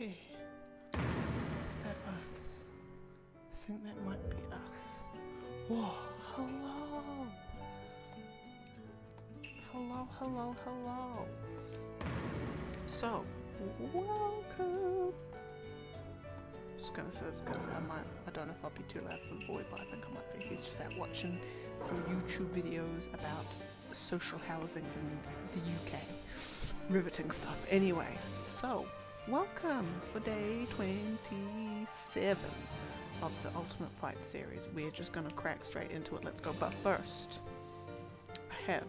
Okay. Is that us? I think that might be us. Whoa, hello! Hello, hello, hello. So, welcome. Just gonna say I don't know if I'll be too loud for the boy, but I think I might be. He's just out watching some YouTube videos about social housing in the UK. Riveting stuff. Anyway, so welcome for day 27 of the Ultimate Fight series. We're just gonna crack straight into it. Let's go. But first, I have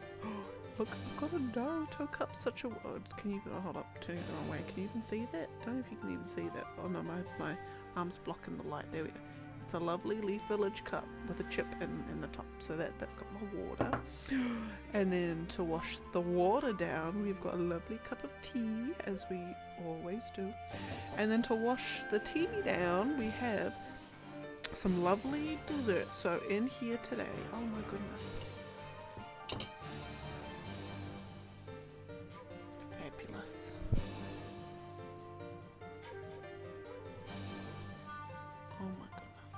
look, I've got a Naruto cup. Such a can you hold up? Turning it the wrong way. Can you even see that? Don't know if you can even see that. Oh no, my arm's blocking the light. There we go. It's a lovely Leaf Village cup with a chip in the top, so that's got my water. And then to wash the water down, we've got a lovely cup of tea, as we always do. And then to wash the tea down, we have some lovely desserts. So in here today, oh my goodness, fabulous. Oh my goodness.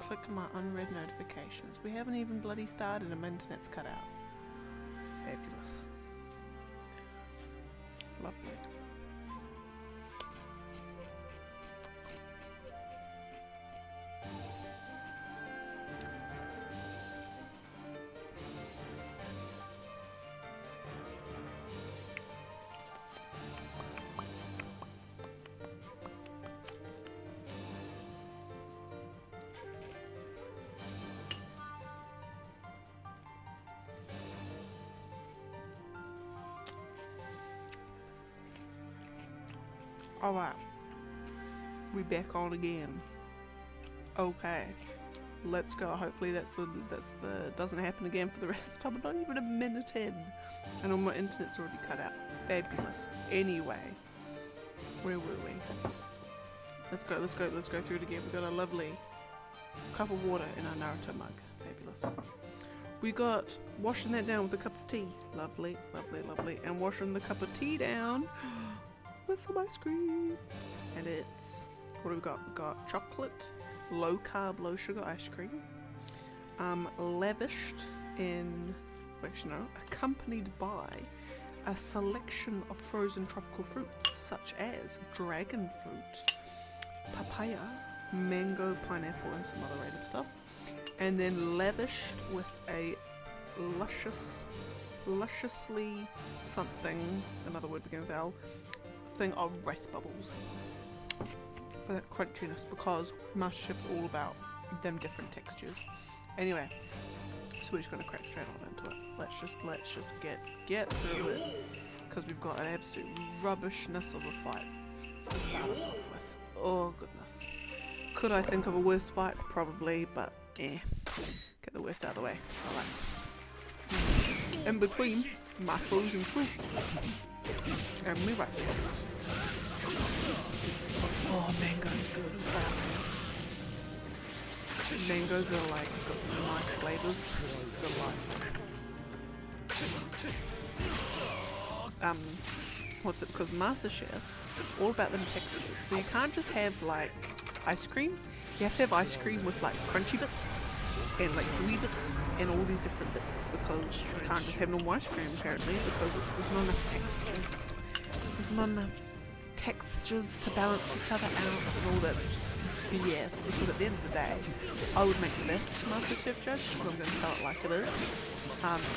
Click my unread notifications. We haven't even bloody started and my internet's cut out. Fabulous. Lovely. Alright, we back on again. Okay, let's go. Hopefully that's the doesn't happen again for the rest of the time. But not even a minute in, and all my internet's already cut out. Fabulous. Anyway, where were we? Let's go through it again. We got a lovely cup of water in our Naruto mug. Fabulous. We got washing that down with a cup of tea. Lovely, lovely, lovely. And washing the cup of tea down with some ice cream. And it's, what do we got? We got chocolate, low carb, low sugar ice cream, lavished in, actually no, accompanied by a selection of frozen tropical fruits such as dragon fruit, papaya, mango, pineapple, and some other random stuff. And then lavished with a lusciously something, another word begins with L, thing of rice bubbles for that crunchiness, because MasterChef's all about them different textures. Anyway, so we're just gonna crack straight on into it. Let's just get through it, because we've got an absolute rubbishness of a fight to start us off with. Oh goodness. Could I think of a worse fight? Probably, but get the worst out of the way. Alright. In between my frozen fruit and me rice. Oh, mango's good. Mangoes are like, got some nice flavors. What's it? Because MasterChef, all about them textures. So you can't just have like ice cream. You have to have ice cream with like crunchy bits and like gooey bits and all these different bits, because you can't just have normal ice cream apparently, because there's not enough texture. There's not enough textures to balance each other out and all that BS, because at the end of the day, I would make the best MasterChef judge, because I'm going to tell it like it is.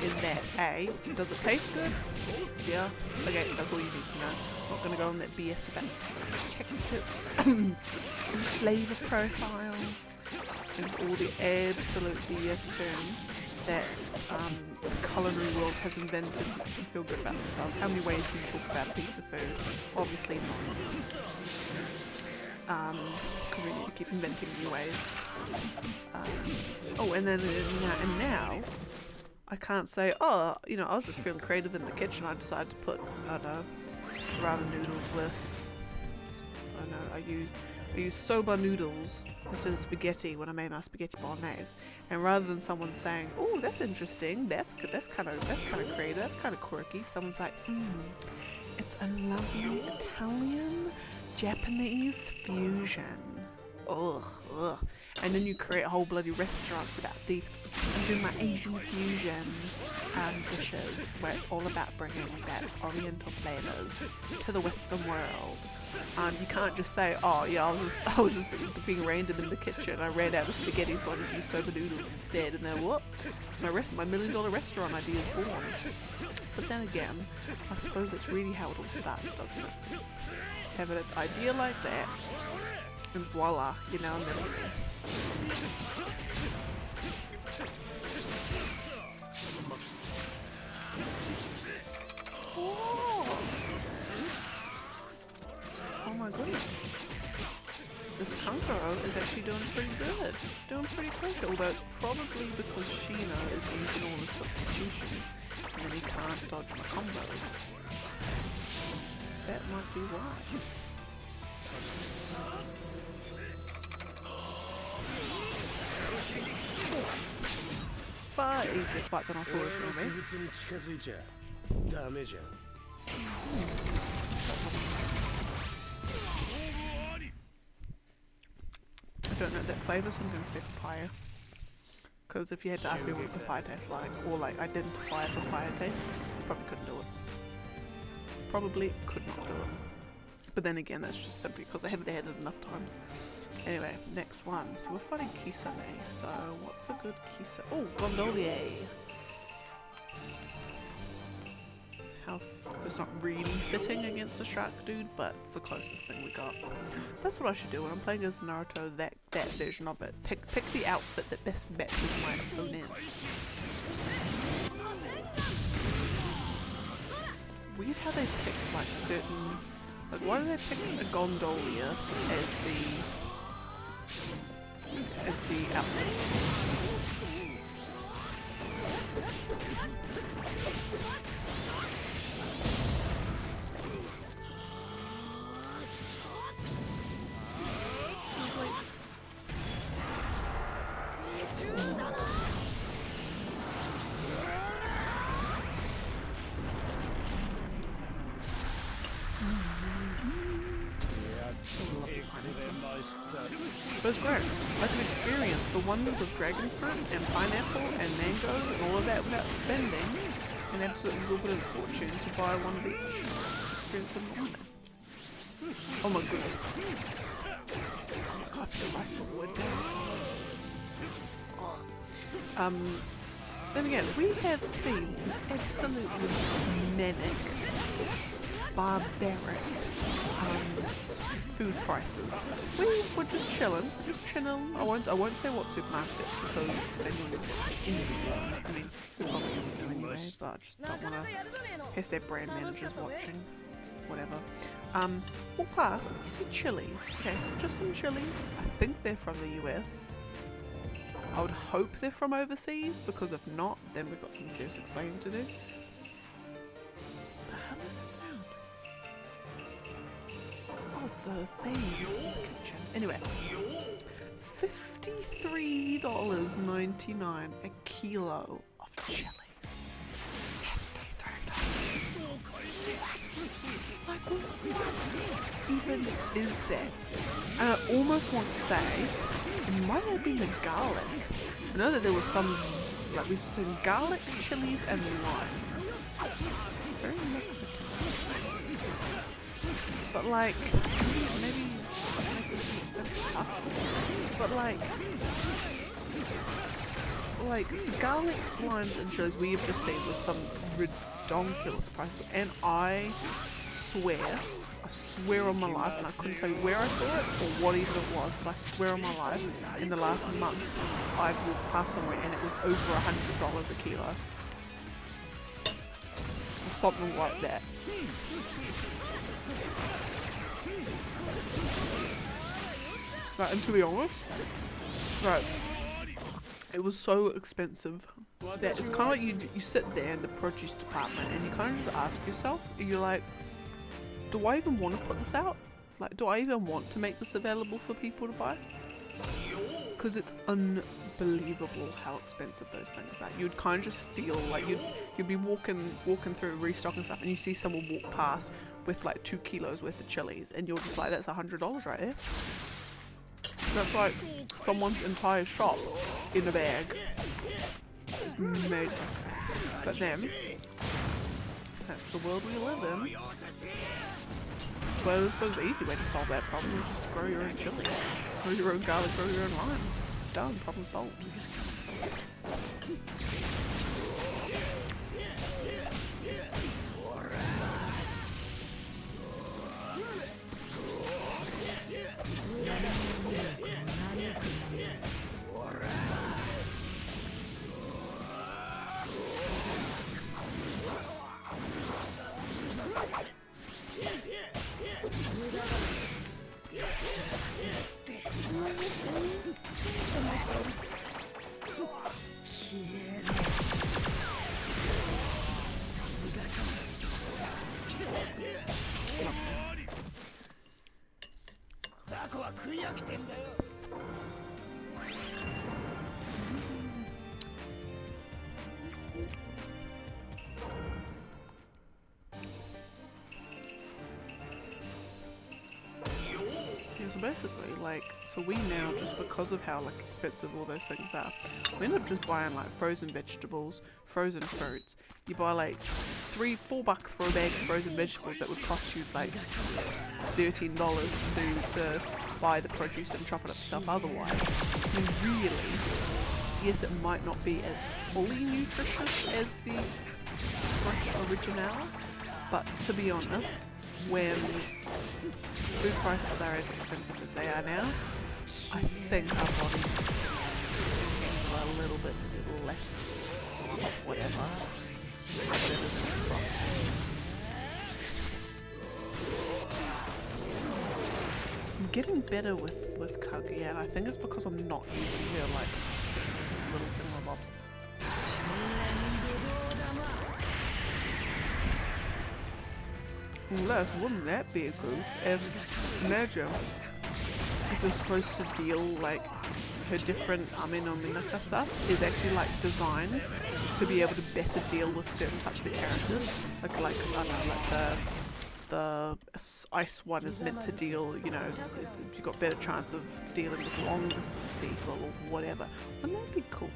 In that, A, does it taste good? Yeah. Okay, that's all you need to know. I'm not going to go on that BS about texture, flavour profile, and all the absolute BS terms that the culinary world has invented to make them feel good about themselves. How many ways can you talk about a piece of food? Obviously not. Because we need to keep inventing new ways. And now, I can't say, oh, you know, I was just feeling creative in the kitchen. I decided to put, I don't know, ramen noodles with, I don't know, I used soba noodles instead of spaghetti when I made my spaghetti bolognese. And rather than someone saying, "Oh, that's interesting. That's kind of creative. That's kind of quirky," someone's like, It's a lovely Italian Japanese fusion. Ugh, ugh. And then you create a whole bloody restaurant without I'm doing my Asian fusion dishes where it's all about bringing that oriental flavors to the Western world. You can't just say, oh yeah, I was just being random in the kitchen. I ran out of spaghetti, so I just used soba noodles instead. And then what? My $1 million restaurant idea is born. But then again, I suppose that's really how it all starts, doesn't it? Just have an idea like that, and voila, you're now a millionaire. Oh my goodness. This Kankuro is actually doing pretty good. It's doing pretty kosher, although it's probably because Shino is using all the substitutions and then he can't dodge my combos. That might be why. Far easier fight than I thought it was going to be. I don't know that flavour, so I'm going to say papaya. Because if you had to ask me what papaya tastes like, or like identify a papaya taste, probably couldn't do it. Probably could not do it. But then again, that's just simply because I haven't had it enough times. Anyway, next one. So we're fighting Kisame. So what's a good Kisame? Oh, Gondolier. It's not really fitting against a shark dude, but it's the closest thing we got. That's what I should do when I'm playing as Naruto, that version of it. Pick the outfit that best matches my opponent. It's weird how they pick like certain, like why do they pick a Gondolier as the outfit? But it's great. I can experience the wonders of dragon fruit and pineapple and mangoes and all of that without spending an absolute exorbitant fortune to buy one of each. Experience them all. Oh my goodness. I feel nice for wood down. Then again, we have seen some absolutely manic, barbaric food prices. We were just chilling. I won't say what supermarket because anyone in New Zealand, I mean, we probably do anyway, but I just don't want to, in case their brand managers watching, whatever. We'll pass. You see chilies. Okay, so just some chilies. I think they're from the US. I would hope they're from overseas, because if not, then we've got some serious explaining to do. The hell does that sound? Oh, it's the thing in the kitchen. Anyway, $53.99 a kilo of chilies. $53. What? Like, what even is that? And I almost want to say, it might have been the garlic. I know that there was some, like we've seen garlic, chilies, and limes. Very Mexican. But like, maybe it's some expensive stuff. But like, so garlic, limes, and chilies we have just seen with some ridiculous prices. And I swear on my life, and I couldn't tell you where I saw it or what even it was, but I swear on my life, in the last month, I walked past somewhere and it was over $100 a kilo. Or something like that. Right, and to be honest, right, it was so expensive that it's kind of like you sit there in the produce department and you kind of just ask yourself, you're like, do I even want to put this out? Like, do I even want to make this available for people to buy? because it's unbelievable how expensive those things are. You'd kind of just feel like you'd be walking through restocking stuff, and you see someone walk past with like 2 kilos worth of chilies, and you're just like, that's $100 right there. That's like someone's entire shop in a bag. It's mega. But then, that's the world we live in. Well, I suppose the easy way to solve that problem is just to grow your own chilies. Grow your own garlic, grow your own limes. Done, problem solved. So basically, like, so we now, just because of how like expensive all those things are, we end up just buying like frozen vegetables, frozen fruits. You buy like $3-4 for a bag of frozen vegetables that would cost you like $13 to buy the produce and chop it up yourself otherwise. I mean, really, yes, it might not be as fully nutritious as the original, but to be honest, when food prices are as expensive as they are now, I think our bodies can handle a little bit less of whatever's in the crop. I'm getting better with Kaguya, and I think it's because I'm not using her like special little thingamabobs. Unless, wouldn't that be a goof if Naja is supposed to deal like her different Ame-no-Minaka stuff is actually like designed to be able to better deal with certain types of characters. Like I don't know, like the ice one is meant to deal, you know, you've got better chance of dealing with long distance people or whatever. Wouldn't that be cool?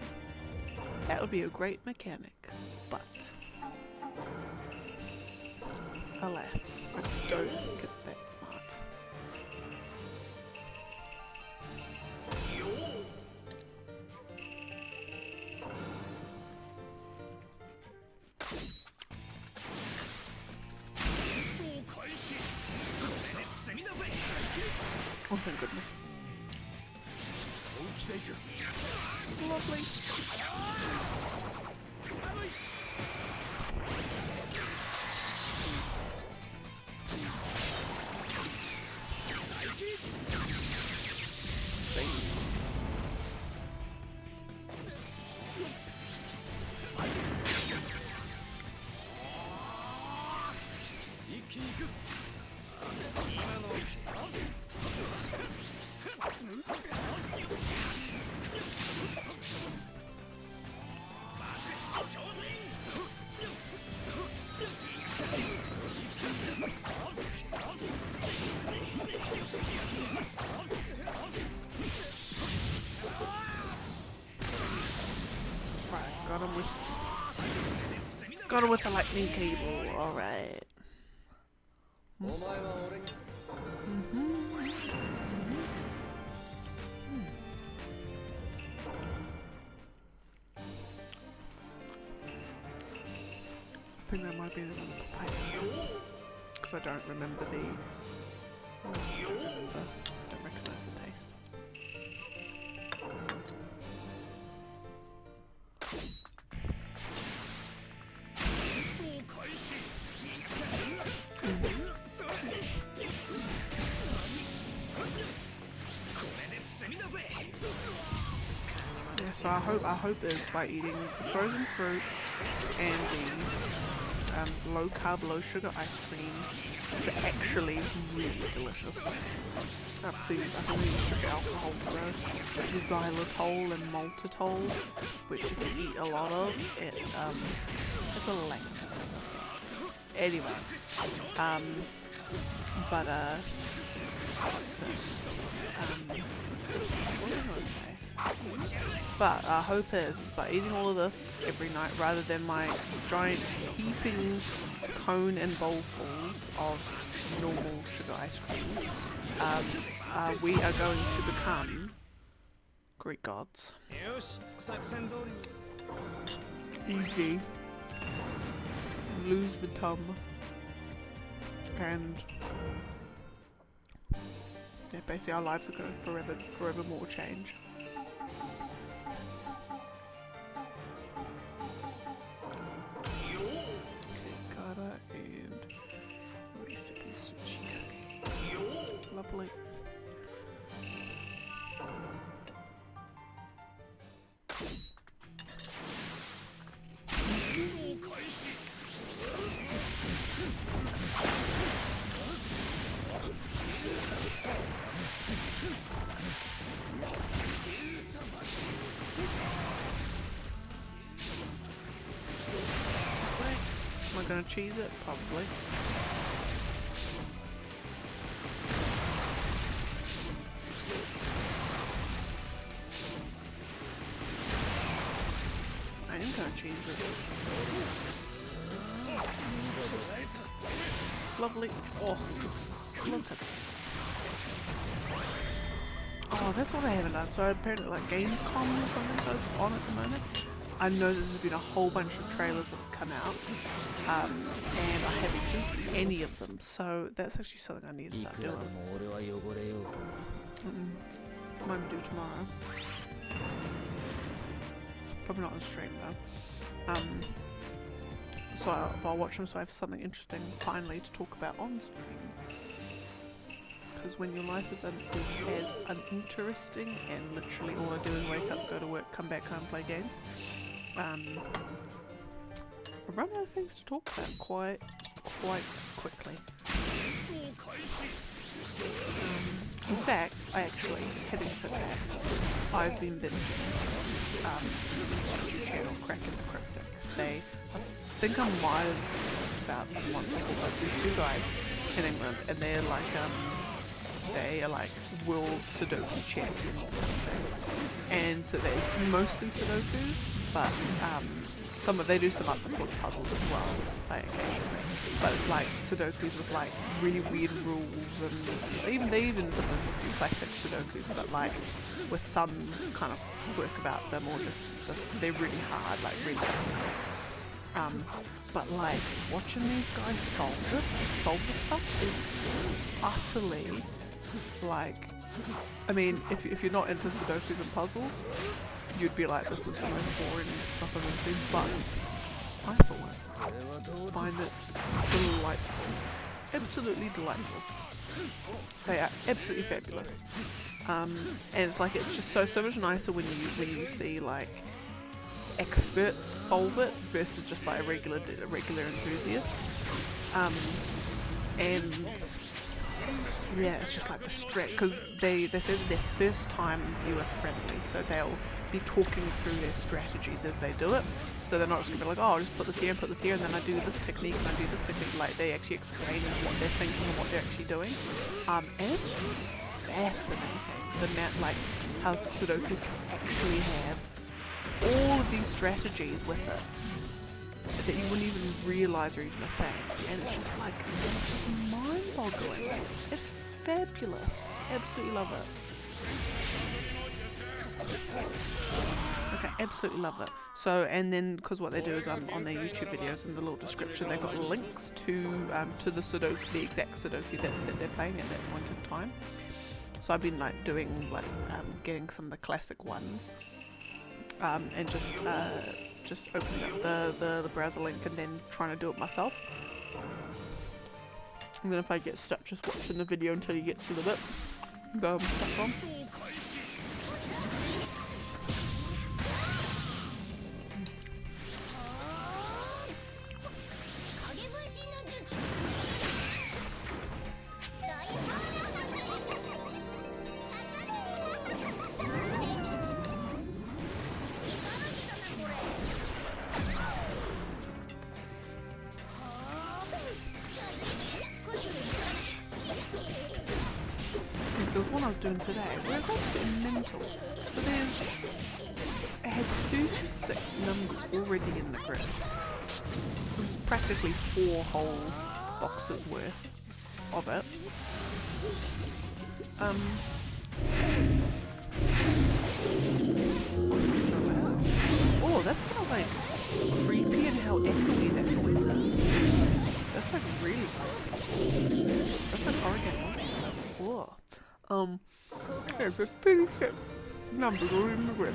That would be a great mechanic, but alas, I don't think it's that smart. Oh, thank goodness. Lovely. Got him with the lightning cable, alright. I think that might be another papaya, because I don't remember the... I don't recognise the taste. Yeah, so I hope is by eating the frozen fruit and the low carb, low sugar ice creams, which are actually really delicious. So you can use sugar alcohol though, like the xylitol and maltitol, which if you eat a lot of, it has a laxative effect. Anyway, but what's it? What did I say? But our hope is by eating all of this every night rather than my giant heaping cone and bowlfuls of normal sugar ice creams, we are going to become Greek gods. E.g. lose the tum and yeah, basically our lives are going to forevermore change. And basic and sushi. Lovely. Am I gonna cheese it? Probably. I am gonna cheese it. Lovely. Oh, look at this. Oh, that's what I haven't done. So apparently like Gamescom or something's on at the moment. I know that there's been a whole bunch of trailers that have come out, and I haven't seen any of them, so that's actually something I need to start doing. Might do tomorrow. Probably not on stream though. So I'll watch them so I have something interesting finally to talk about on stream. Because when your life is as uninteresting and literally all I do is wake up, go to work, come back home, play games, I run out of things to talk about quite quickly. In fact, having said that, I've been binging this YouTube channel, Cracking the Cryptic. I think I might have about one before, but these two guys in England, and they are like world Sudoku champions kind of thing. And so there's mostly Sudokus, but they do some other sort of puzzles as well, like occasionally. But it's like Sudokus with like really weird rules, and they even sometimes just do classic Sudokus, but like with some kind of work about them, or just they're really hard, like really difficult. But like watching these guys solve this stuff is utterly like, I mean, if you're not into Sudokus and puzzles, you'd be like, this is the most boring stuff I've ever seen, but I find it delightful. Absolutely delightful. They are absolutely fabulous. And it's like, it's just so much nicer when you see like experts solve it versus just like a regular enthusiast. And yeah, it's just like the stretch, because they say that they're first time viewer friendly, so they'll be talking through their strategies as they do it. So they're not just gonna be like, oh, I'll just put this here and put this here, and then I do this technique and I do this technique. Like, they actually explain what they're thinking and what they're actually doing. And it's just fascinating, the amount, like, how Sudokus can actually have all of these strategies with it that you wouldn't even realise are even a thing. And it's just like, it's just mind-boggling. It's fabulous. Absolutely love it. Okay, absolutely love it. So, and then, because what they do is on their YouTube videos, in the little description, they've got links to the Sudoku, the exact Sudoku that they're playing at that point in time. So I've been like doing like getting some of the classic ones, and just opening up the browser link and then trying to do it myself. And then if I get stuck just watching the video until you get to the bit, go and stuff on. one I was doing today, where it's absolutely mental. So it had 36 numbers already in the grid. It was practically 4 whole boxes worth of it. What's it so loud? Oh, that's kind of like creepy and how echoey that noise is. That's like really creepy. That's like Oregon Monster level. Whoa. There's a 36 numbers all in the grid.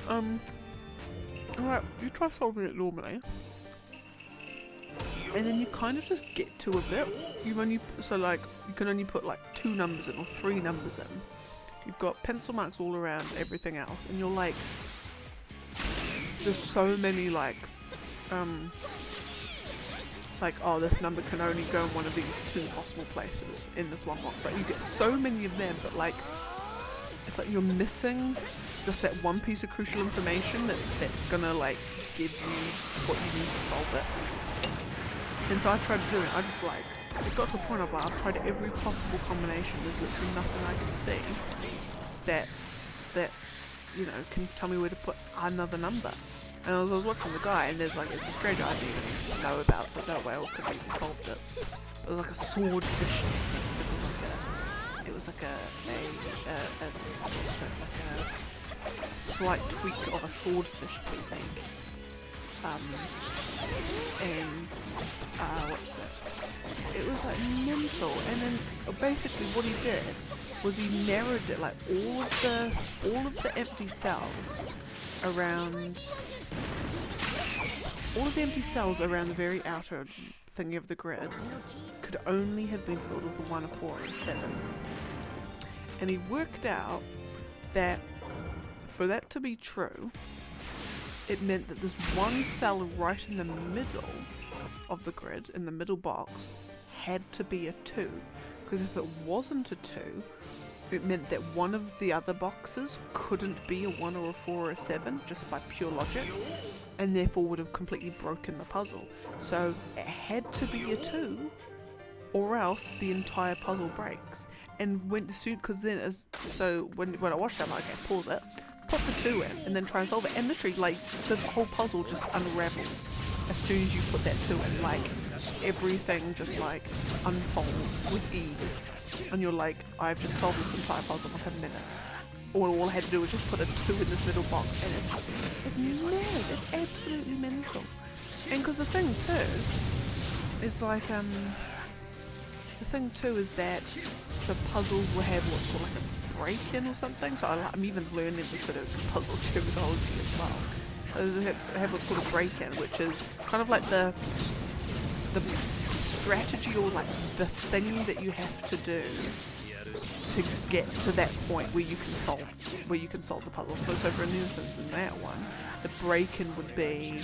Alright, you try solving it normally. And then you kind of just get to a bit. You can only put like 2 numbers in or 3 numbers in. You've got pencil marks all around everything else, and you're like, there's so many like, oh, this number can only go in one of these 2 possible places in this one box. Right? You get so many of them, but like, it's like you're missing just that one piece of crucial information that's gonna like give you what you need to solve it. And so I tried to do it. I just like, it got to a point of like, I've tried every possible combination. There's literally nothing I can see that's you know, can tell me where to put another number. And I was watching the guy, and there's like, it's a strategy I didn't even know about, so that way I could have even solved it. It was like a swordfish technique. It was like a slight tweak of a swordfish technique. What's this? It was like mental, and then basically what he did was he narrowed it, like all of the empty cells around the very outer thingy of the grid could only have been filled with a 1, a 4, and a 7. And he worked out that for that to be true, it meant that this one cell right in the middle of the grid, in the middle box, had to be a 2. Because if it wasn't a 2, it meant that one of the other boxes couldn't be a 1 or a 4 or a 7, just by pure logic, and therefore would have completely broken the puzzle. So it had to be a 2, or else the entire puzzle breaks. And when I watched that, I'm like, okay, pause it, put the 2 in, and then try and solve it. And literally, like, the whole puzzle just unravels as soon as you put that 2 in. Like, everything just, like, unfolds with ease. And you're like, I've just solved this entire puzzle in like a minute. All I had to do was just put a 2 in this middle box, and it's mad. It's absolutely mental. And because the thing, too, is like, that so puzzles will have what's called like a break-in or something. So I'm even learning the sort of puzzle terminology as well. They have what's called a break-in, which is kind of like the strategy, or like the thing that you have to do to get to that point where you can solve the puzzle. So for instance, in that one, the break-in would be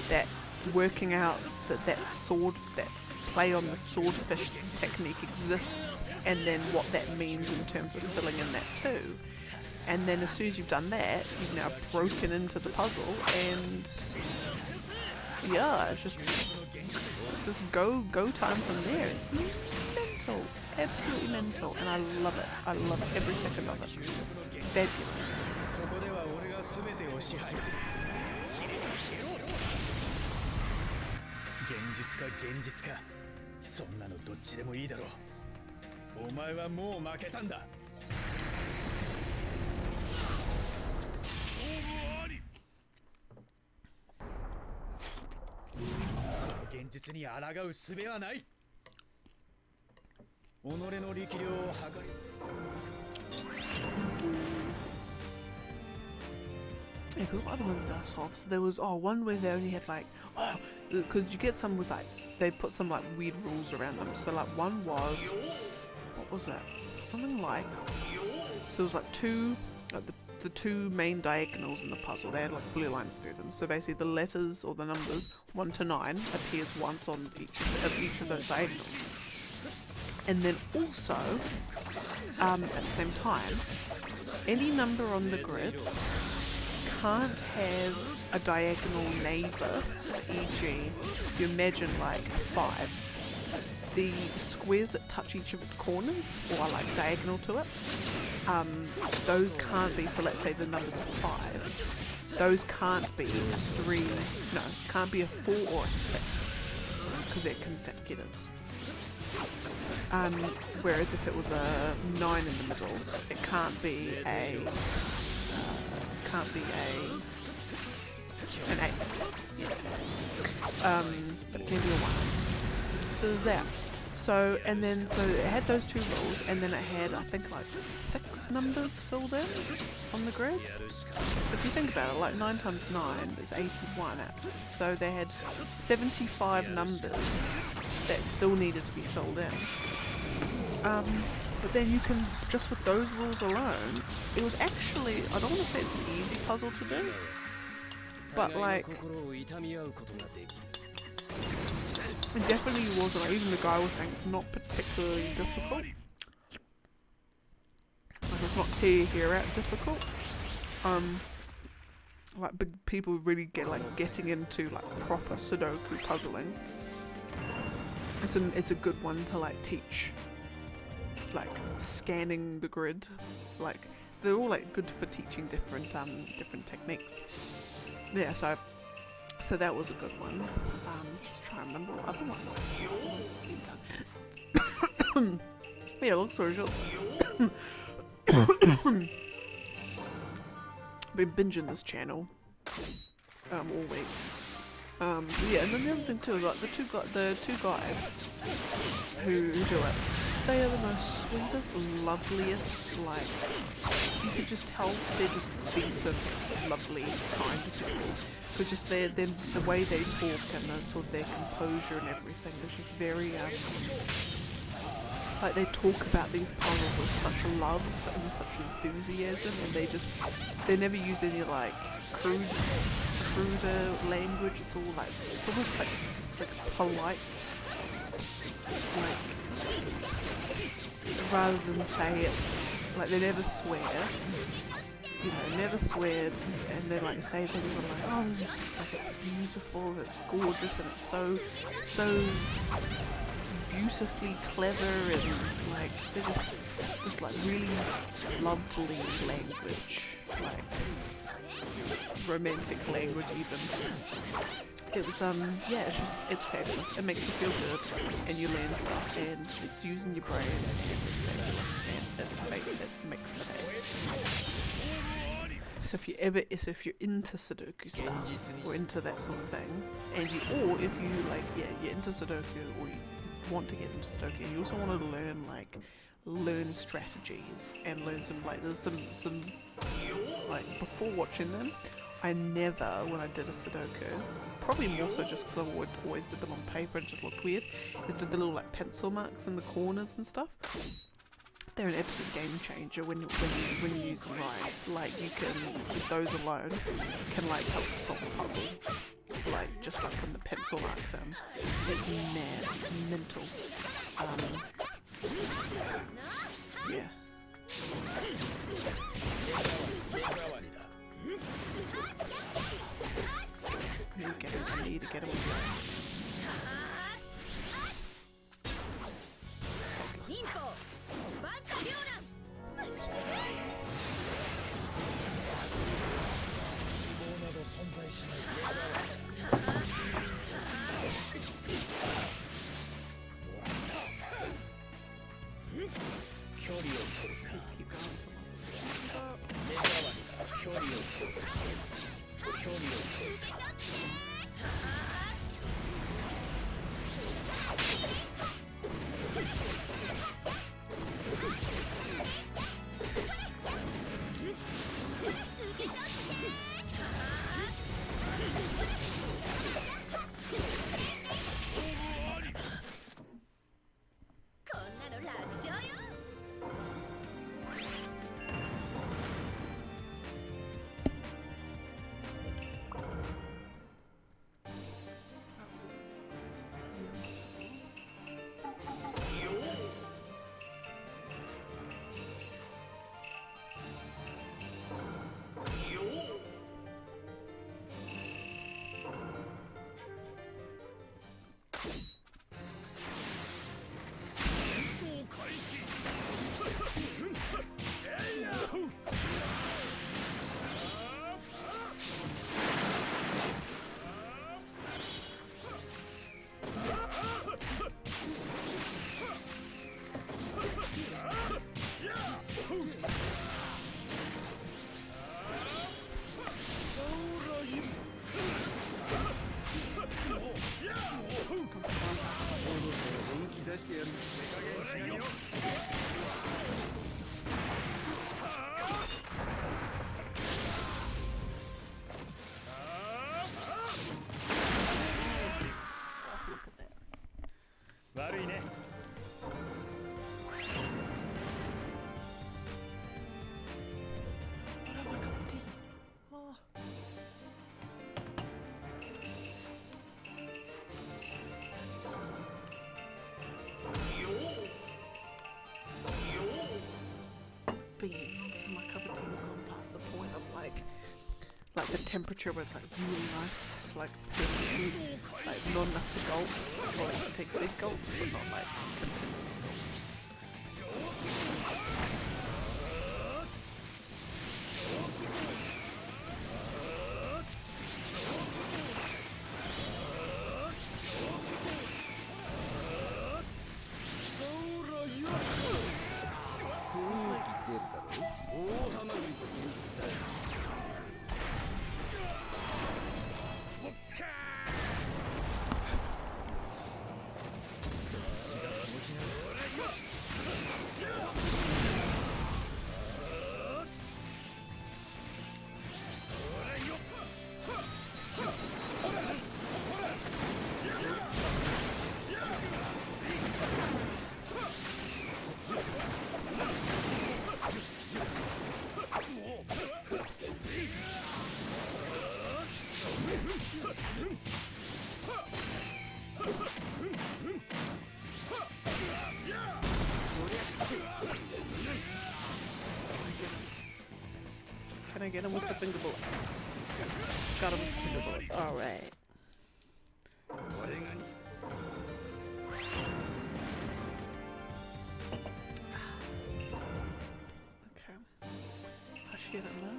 that working out that play on the swordfish technique exists, and then what that means in terms of filling in that 2. And then as soon as you've done that, you've now broken into the puzzle, and yeah, it's just go time from there. It's mental, absolutely mental, and I love it. I love every second of it. Fabulous. そんなのどっちでもいいだろう。お前はもう負けたんだ。現実に抗う術はない。己の力量を測り。Yeah, because what other ones are soft? So there was one where they only had like because you get some with like they put some like weird rules around them. So like one was, what was that? Something like, so it was like the 2 main diagonals in the puzzle. They had like blue lines through them. So basically the letters or the numbers 1 to 9 appears once on each of those diagonals. And then also at the same time, any number on the grid can't have a diagonal neighbour, e.g. if you imagine like 5, the squares that touch each of its corners or are like diagonal to it, those can't be, so let's say the numbers are 5, those can't be a 3, no, can't be a 4 or a 6, because they're consecutives. Whereas if it was a 9 in the middle, it can't be an 8. But it can be a 1. So there's that. So it had those 2 rules, and then it had, I think, like 6 numbers filled in on the grid. So if you think about it, like 9 times 9 is 81. So they had 75 numbers that still needed to be filled in. But then you can, just with those rules alone, it was actually, I don't want to say it's an easy puzzle to do, but like, it definitely wasn't, like, even the guy was saying it's not particularly difficult. Like, it's not tear your hair out difficult. Like, big people really getting into like proper Sudoku puzzling. It's a good one to like teach. Like scanning the grid, like they're all like good for teaching different techniques. Yeah, so that was a good one. Just trying to remember what other ones. Yeah, long story short, been binging this channel all week. Yeah, and then the other thing too is like the two guys who do it. They are the most sweetest, loveliest, like, you could just tell they're just decent, lovely, kind people. But just the way they talk and the sort of their composure and everything is just very, like they talk about these puzzles with such love and such enthusiasm, and they never use any like cruder language. It's all like, it's almost like polite, like, rather than say it's like they never swear, you know, never swear, and they like say things like, oh, this is, like, it's beautiful, it's gorgeous, and it's so beautifully clever, and like they're just like really lovely language, like romantic language even. It was yeah, it's fabulous. It makes you feel good, and you learn stuff, and it's using your brain, and it's fabulous, and it makes my day. So if you're into Sudoku stuff or into that sort of thing, and or if you like, yeah, you're into Sudoku, or you want to get into Sudoku, and you also want to learn strategies and learn some, like, there's some like, before watching them, I never, when I did a Sudoku, probably more so just because I always did them on paper and it just looked weird, is did the little like pencil marks in the corners and stuff. They're an absolute game changer when you use them right. Like, you can, just those alone can like help you solve a puzzle. Like, just by putting the pencil marks in. It's mad, mental. Yeah. I need to get him. like the temperature was like really nice, like perfectly, like not enough to gulp, or like you take big gulps, but not like continuous gulps. Can I get him with the finger bullets? Got him with the finger bullets. Alright. Okay. Hashira, no?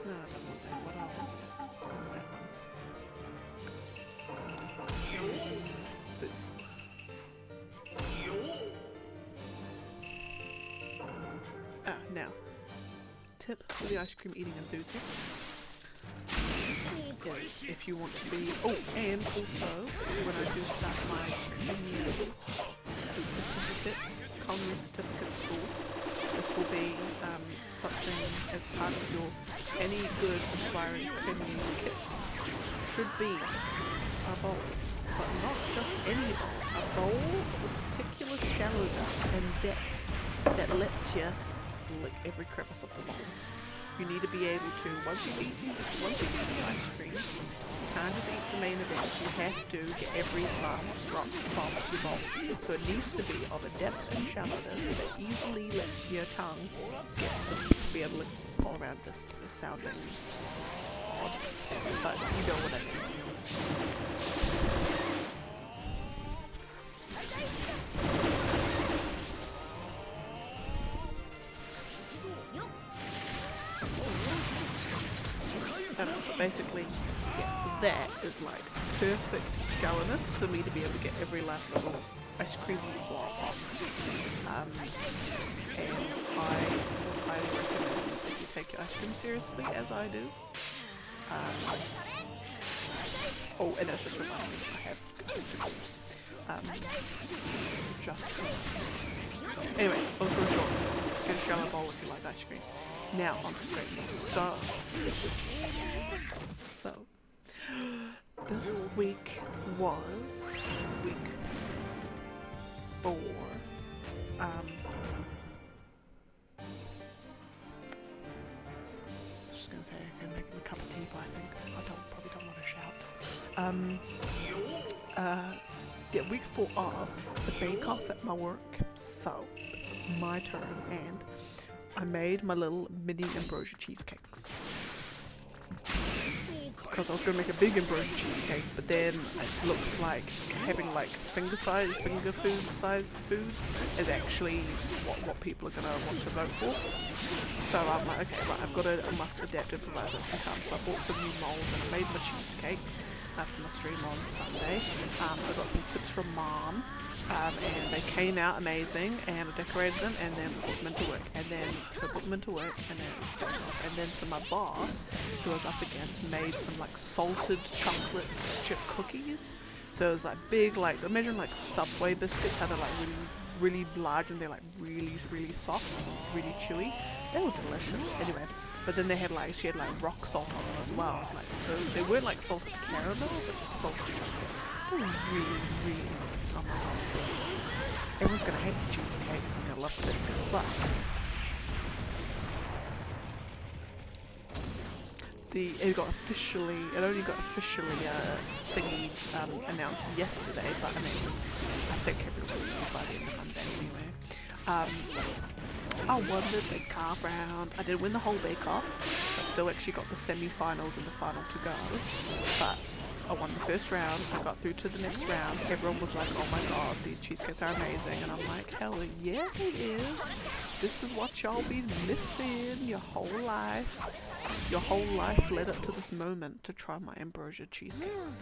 No, I don't want that. What do I want? That one. Now. Tip for the ice cream eating enthusiast. Is if you want to be... Oh, and also, when I do start my culinary certificate school, this will be something as part of your any good aspiring culinary kit. Should be a bowl, but not just any bowl. A bowl with particular shallowness and depth that lets you lick every crevice of the bowl. You need to be able to, once you eat the ice cream, you can't just eat the main event, you have to get every last drop from your bowl. So it needs to be of a depth and shallowness that easily lets your tongue get to be able to pull around this sounding odd, but you know what I mean. Basically, yeah, so that is like perfect shallowness for me to be able to get every last little ice cream blob off. And I would highly recommend if you take your ice cream seriously, as I do. Oh, and that's just reminding me, I have anyway, long story short, get a shallow bowl if you like ice cream. Now on to greatness. So this week was week 4. Just gonna say I can make him a cup of tea, but I think I probably don't want to shout. Yeah, week 4 of the bake-off at my work. So my turn, and I made my little mini ambrosia cheesecakes. Because I was going to make a big ambrosia cheesecake, but then it looks like having like finger food sized foods is actually what people are going to want to vote for. So I'm like, okay, right, I must adapt and improvise at the time. So I bought some new molds and I made my cheesecakes after my stream on Sunday. I got some tips from Mom. And they came out amazing, and I decorated them, and then put them into work, and then so my boss, who I was up against, made some like salted chocolate chip cookies. So it was like big, like imagine like Subway biscuits, how they're like really large, and they're like really soft, really chewy. They were delicious. Anyway, but then she had like rock salt on them as well. Like, so they weren't like salted caramel, but just salted chocolate. They're really nice. Oh my god. Everyone's gonna hate the cheesecakes and gonna love the biscuits, but it only got officially announced yesterday, but I mean, I think everyone will know by the end of Monday anyway. I won the bake-off round. I didn't win the whole bake-off. I still actually got the semi-finals and the final to go. But I won the first round. I got through to the next round. Everyone was like, oh my god, these cheesecakes are amazing. And I'm like, hell yeah, it is. This is what y'all be missing your whole life. Your whole life led up to this moment to try my ambrosia cheesecakes.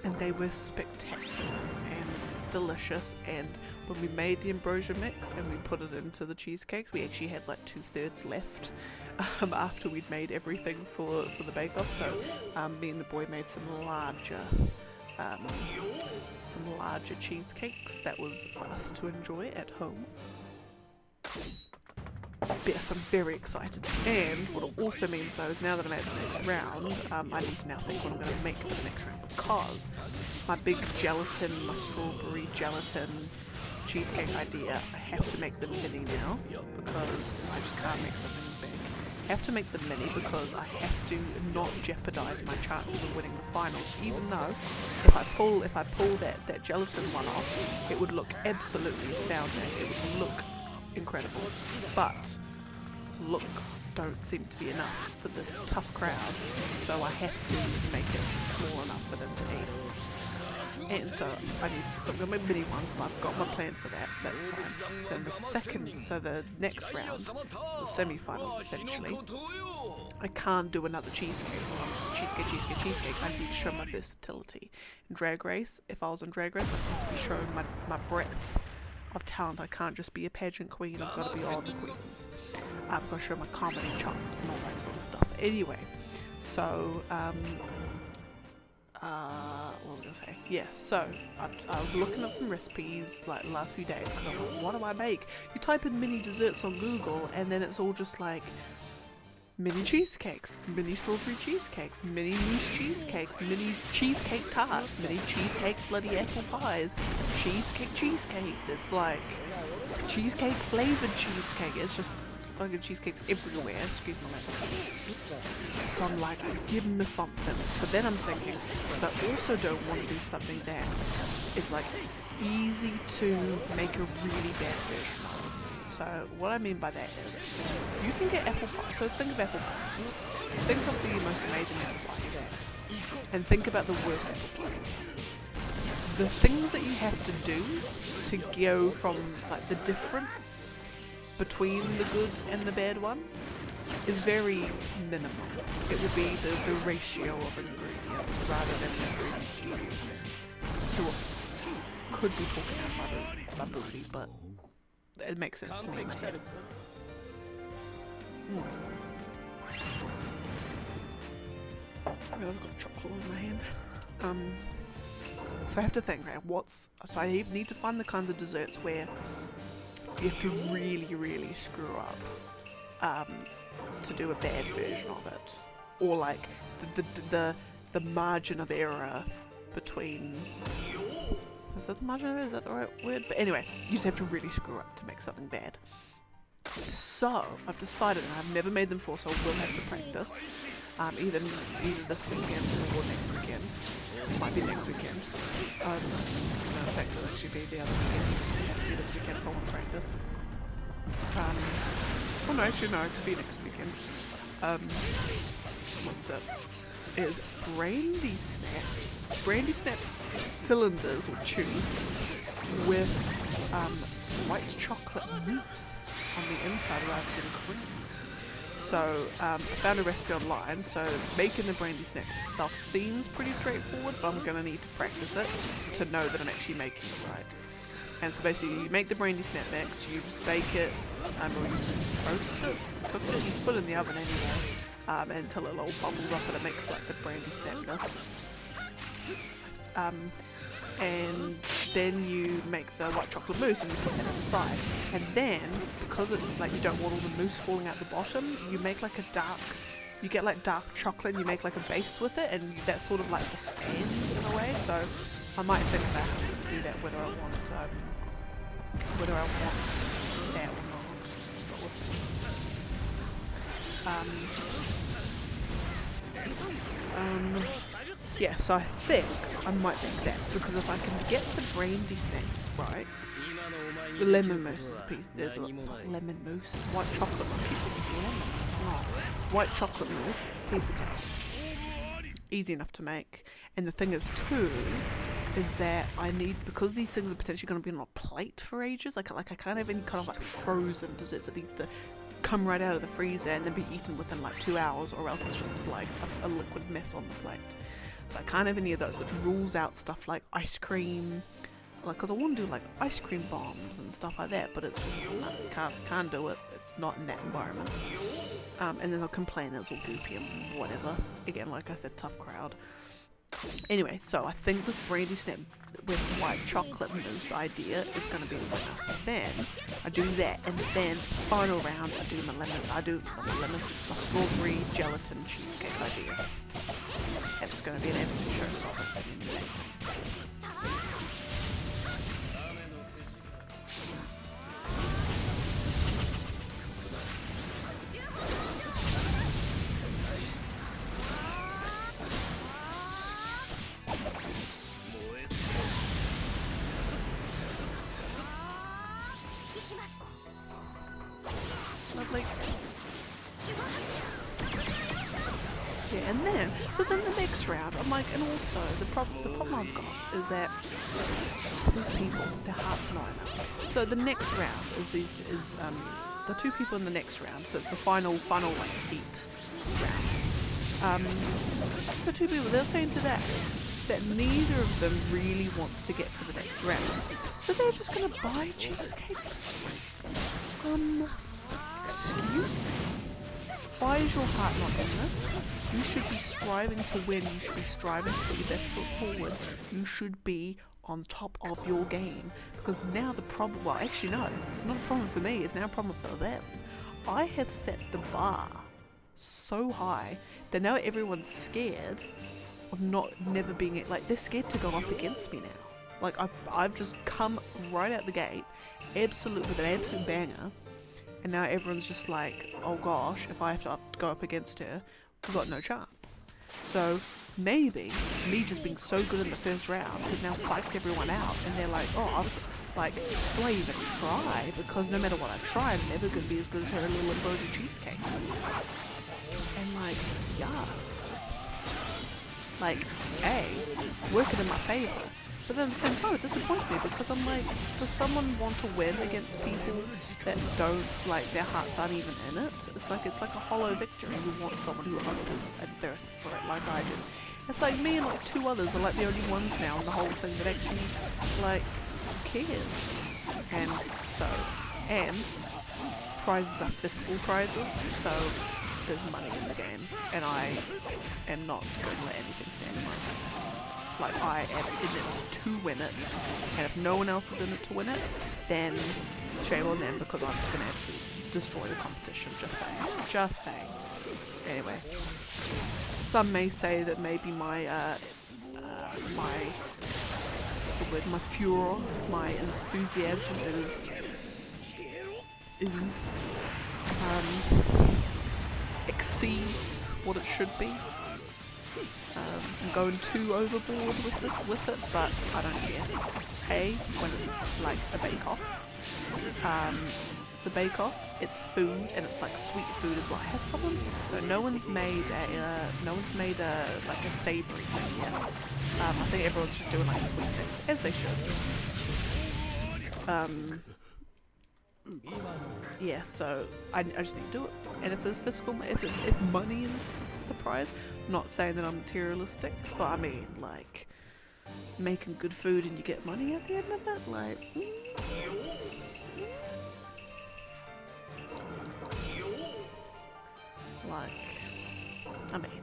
And they were spectacular and delicious, and when we made the ambrosia mix and we put it into the cheesecakes, we actually had like 2/3 left after we'd made everything for the bake-off. So me and the boy made some larger cheesecakes that was for us to enjoy at home. Yes, I'm very excited. And what it also means though is now that I'm at the next round, I need to now think what I'm going to make for the next round, because my big gelatin, my strawberry gelatin cheesecake idea, I have to make them mini now because I just can't make something big. I have to make them mini because I have to not jeopardize my chances of winning the finals, even though if I pull that gelatin one off, it would look absolutely astounding. It would look incredible, but looks don't seem to be enough for this tough crowd, so I have to make it small enough for them to eat. And so I'm gonna make mini ones, but I've got my plan for that, so that's fine. Then the next round, the semi-finals essentially, I can't do another cheesecake, or I'm just cheesecake. I need to show my versatility. In Drag Race, if I was on Drag Race, I need to be showing my breadth of talent. I can't just be a pageant queen, I've got to be all the queens. I've got to show my comedy chops and all that sort of stuff. Anyway, so what was I gonna say? Yeah, so I was looking at some recipes like the last few days because I'm like, what do I make? You type in mini desserts on Google and then it's all just like mini cheesecakes, mini strawberry cheesecakes, mini mousse cheesecakes, mini cheesecake tarts, mini cheesecake bloody apple pies, cheesecake. It's like cheesecake flavored cheesecake. It's just fucking cheesecakes everywhere. Excuse my language. So I'm like, give me something. But then I'm thinking, because I also don't want to do something that is like easy to make a really bad version of. So what I mean by that is, you can get apple pie. So think of apple pie. Think of the most amazing apple pie, and think about the worst apple pie. The things that you have to do to go from like the difference between the good and the bad one is very minimal. It would be the ratio of ingredients rather than the ingredients you use. Could be talking out my booty, but it makes sense to me. I realize I've got chocolate in my hand. So I have to think, right? So I need to find the kinds of desserts where you have to really, really screw up to do a bad version of it, or like the margin of error between. Is that the margin of error? Is that the right word? But anyway, you just have to really screw up to make something bad. So I've decided, and I've never made them before, so I will have to practice. Either this weekend or next weekend. It might be next weekend. No, in fact, it'll actually be the other weekend. It'll have to be this weekend if I want to practice. Oh no, actually no, it could be next weekend. What's it? Is brandy snaps. Brandy snap cylinders or tubes with white chocolate mousse on the inside rather than cream. So I found a recipe online, so making the brandy snaps itself seems pretty straightforward, but I'm going to need to practice it to know that I'm actually making it right. And so basically you make the brandy snap mix, you bake it, or you roast it, cook it, you put it in the oven anyway, until it all bubbles up and it makes like the brandy snapness. And then you make the white chocolate mousse and you put that inside. And then, because it's like you don't want all the mousse falling out the bottom, you make like you get like dark chocolate and you make like a base with it, and that's sort of like the sand in a way. So I might think about how to do that, whether I want that or not, but we'll see. Yeah, so I think I might make that, because if I can get the brandy snaps right, the lemon mousse is piece. There's a lemon mousse, white chocolate. I keep thinking it's lemon. It's not. White chocolate mousse, piece of cake. Easy enough to make. And the thing is too, is that I need, because these things are potentially going to be on a plate for ages. Like I can't have any kind of like frozen desserts. It needs to come right out of the freezer and then be eaten within like 2 hours, or else it's just like a liquid mess on the plate. So I can't have any of those, which rules out stuff like ice cream. Like, because I want to do like ice cream bombs and stuff like that, but it's just no, can't do it. It's not in that environment. And then they'll complain it's all goopy and whatever. Again, like I said, tough crowd. Anyway, so I think this brandy snap with white chocolate mousse idea is going to be the winner. So then I do that, and then final round I do my strawberry gelatin cheesecake idea. It's going to be an absolute showstopper. It's going to be amazing. Lovely. Yeah, and then, so then the next round, I'm like, and also, the problem I've got is that these people, their hearts line up. So the next round is the two people in the next round, so it's the final like heat round. The two people, they're saying today that neither of them really wants to get to the next round. So they're just gonna buy cheesecakes. Excuse me? Why is your heart not in this? You should be striving to win. You should be striving to put your best foot forward. You should be on top of your game. Because now the problem, well actually no, it's not a problem for me, it's now a problem for them. I have set the bar so high that now everyone's scared of never being, like they're scared to go up against me now. Like I've just come right out the gate, with an absolute banger. And now everyone's just like, oh gosh, if I have to go up against her, we've got no chance. So maybe me just being so good in the first round has now psyched everyone out, and they're like, oh, do I even try? Because no matter what I try, I'm never going to be as good as her little embroidered cheesecakes. And like, yes. Like, it's working in my favour. But then at the same time, it disappoints me, because I'm like, does someone want to win against people that don't, like, their hearts aren't even in it? It's like a hollow victory. You want someone who hungers and thirsts for it like I do. It's like me and like two others are like the only ones now in the whole thing that actually, like, cares. And prizes are fiscal prizes, so there's money in the game, and I am not going to let anything stand in my way. Like, I am in it to win it, and if no one else is in it to win it, then shame on them, because I'm just going to absolutely destroy the competition. Just saying. Anyway, some may say that maybe my furor, my enthusiasm exceeds what it should be. I'm going too overboard with it, but I don't care. When it's like a bake-off, it's a bake-off, it's food, and it's like sweet food as well. No one's made a like a savoury thing yet. I think everyone's just doing like sweet things, as they should. Yeah, so I just need to do it. And if the if money is the prize, I'm not saying that I'm materialistic, but I mean, like, making good food and you get money at the end of it, like, I mean,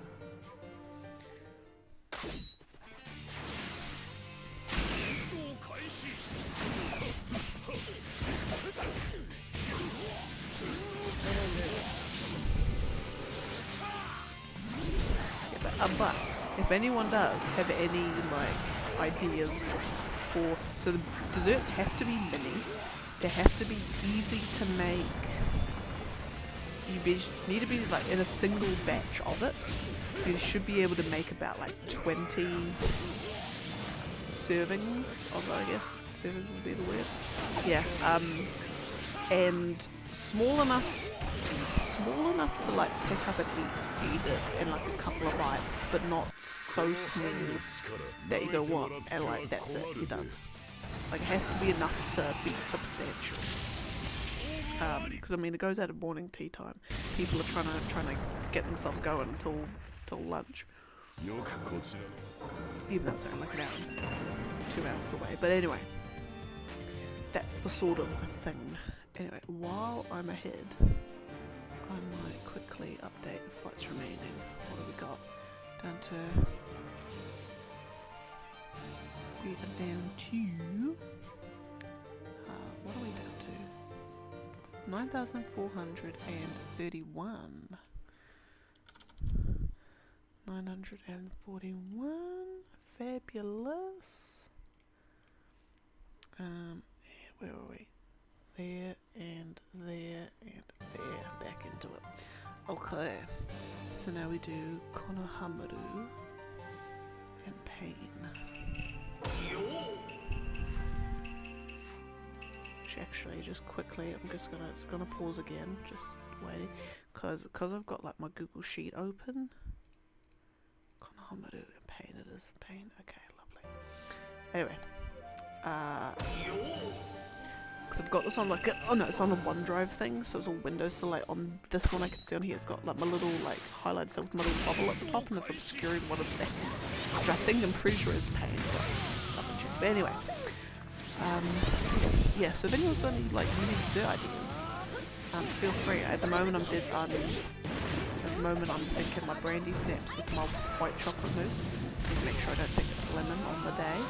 but if anyone does have any like ideas for, so the desserts have to be mini, they have to be easy to make, need to be like in a single batch of it. You should be able to make about like 20 servings of it, I guess. Servings would be the word. Yeah. And small enough to like pick up and eat it in like a couple of bites, but not so small that you go, what? And like that's it, you're done. Like it has to be enough to be substantial. Because I mean, it goes out at morning tea time. People are trying to get themselves going until lunch. Even though it's only like an hour, 2 hours away. But anyway, that's the sort of thing. Anyway, while I'm ahead, I might quickly update the flights remaining. What have we got? Down to... We are down to... what are we down to? 9,431. 941. Fabulous. And where are we? There and there and there. Back into it. Okay. So now we do Konohamaru and Pain. Actually, just quickly, it's gonna pause again, just waiting, cause I've got like my Google Sheet open. Konohamaru and Pain it is. Pain, okay, lovely. Anyway, cause I've got this on like it's on a OneDrive thing, so it's all Windows. So like on this one, I can see on here, it's got like my little like highlights with my little bubble at the top, and it's obscuring one of the things, which I'm pretty sure is Pain. But anyway. Yeah, so if anyone's got any like new dessert ideas, feel free. At the moment I'm thinking my brandy snaps with my white chocolate mousse. Make sure I don't think it's lemon on the day.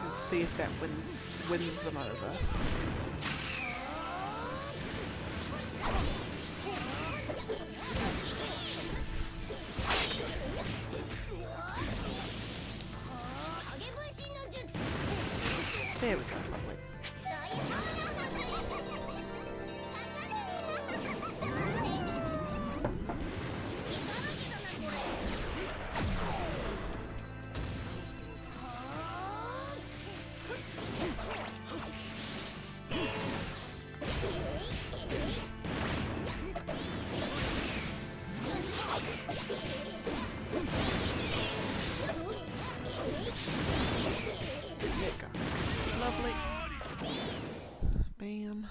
And see if that wins them over. There we go, lovely. Lovely. Bam.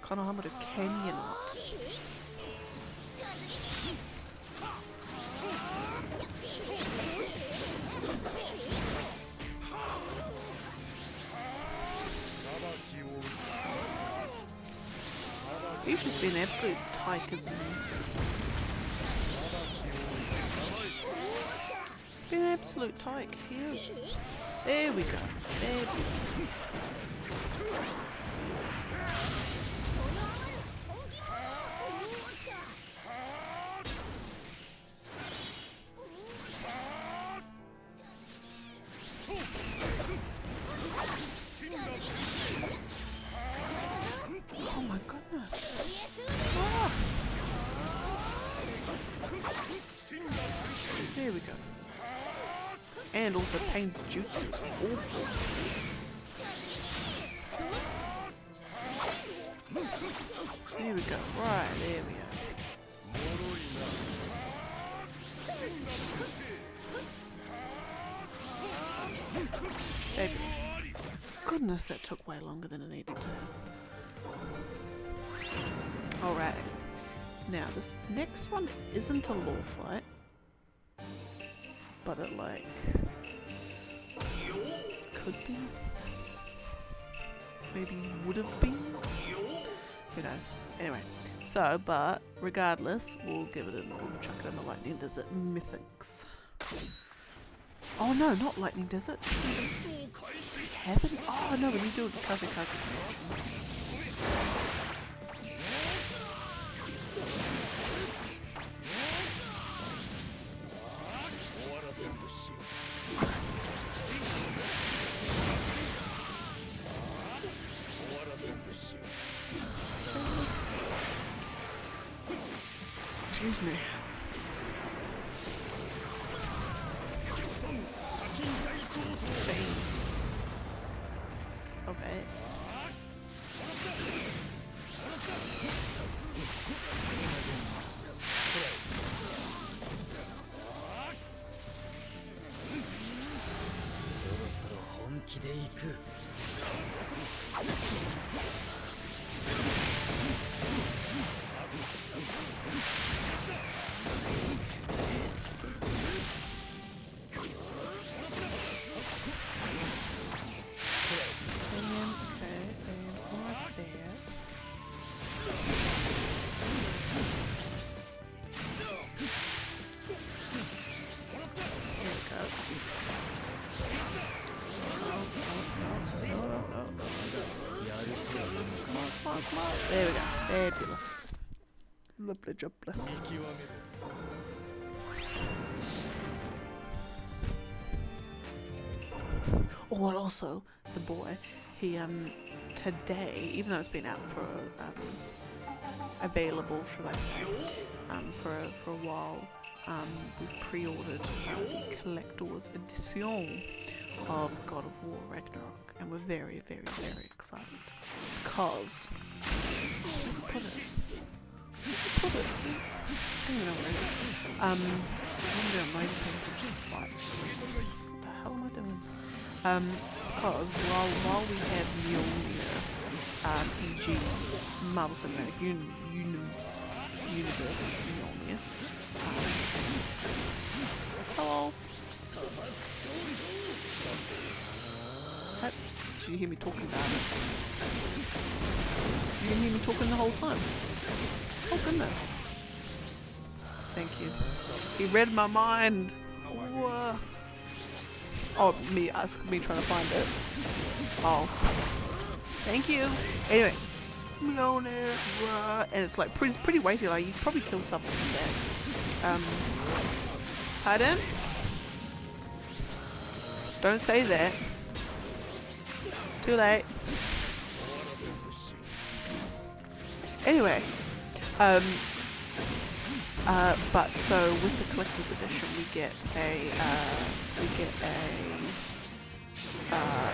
Konohamaru, can you not? He's just been absolute tyke, isn't he? Been absolute tyke, he is. There we go. There he is. Oh my goodness. Ah. There we go. And also Pain's jutsu is awful. There we go. Right, there we are. Fabulous. goodness, that took way longer than it needed to. Alright. Now, this next one isn't a law fight. But it, like, could be. Maybe would have been. Who knows? Anyway. So, but regardless, we'll give it in, we'll chuck it in the Lightning Desert Mythics. Oh no, not Lightning Desert. Heaven? Oh no, we need to do it with Kazekaka's version. Excuse me. Okay. There we go. Fabulous. Lovely jubbly. Oh, and also, the boy, he, today, even though it's been out for, available, should I say, for a while, we pre-ordered the collector's edition of God of War Ragnarok, and we're very, very, very excited because put it. I don't even know what it is. I'm not even paying attention to the fight. What the hell am I doing? Because while we have Mjolnir, e.g. Marvel Cinematic Universe Mjolnir. Hello. Did you hear me talking about it? You didn't hear me talking the whole time. Oh goodness. Thank you. He read my mind. Whoa. Oh, me trying to find it. Oh. Thank you. Anyway. Mjolnir. And it's like pretty weighty, like you could probably kill someone with that. Pardon? Don't say that. Too late. Anyway, but so with the collector's edition, we get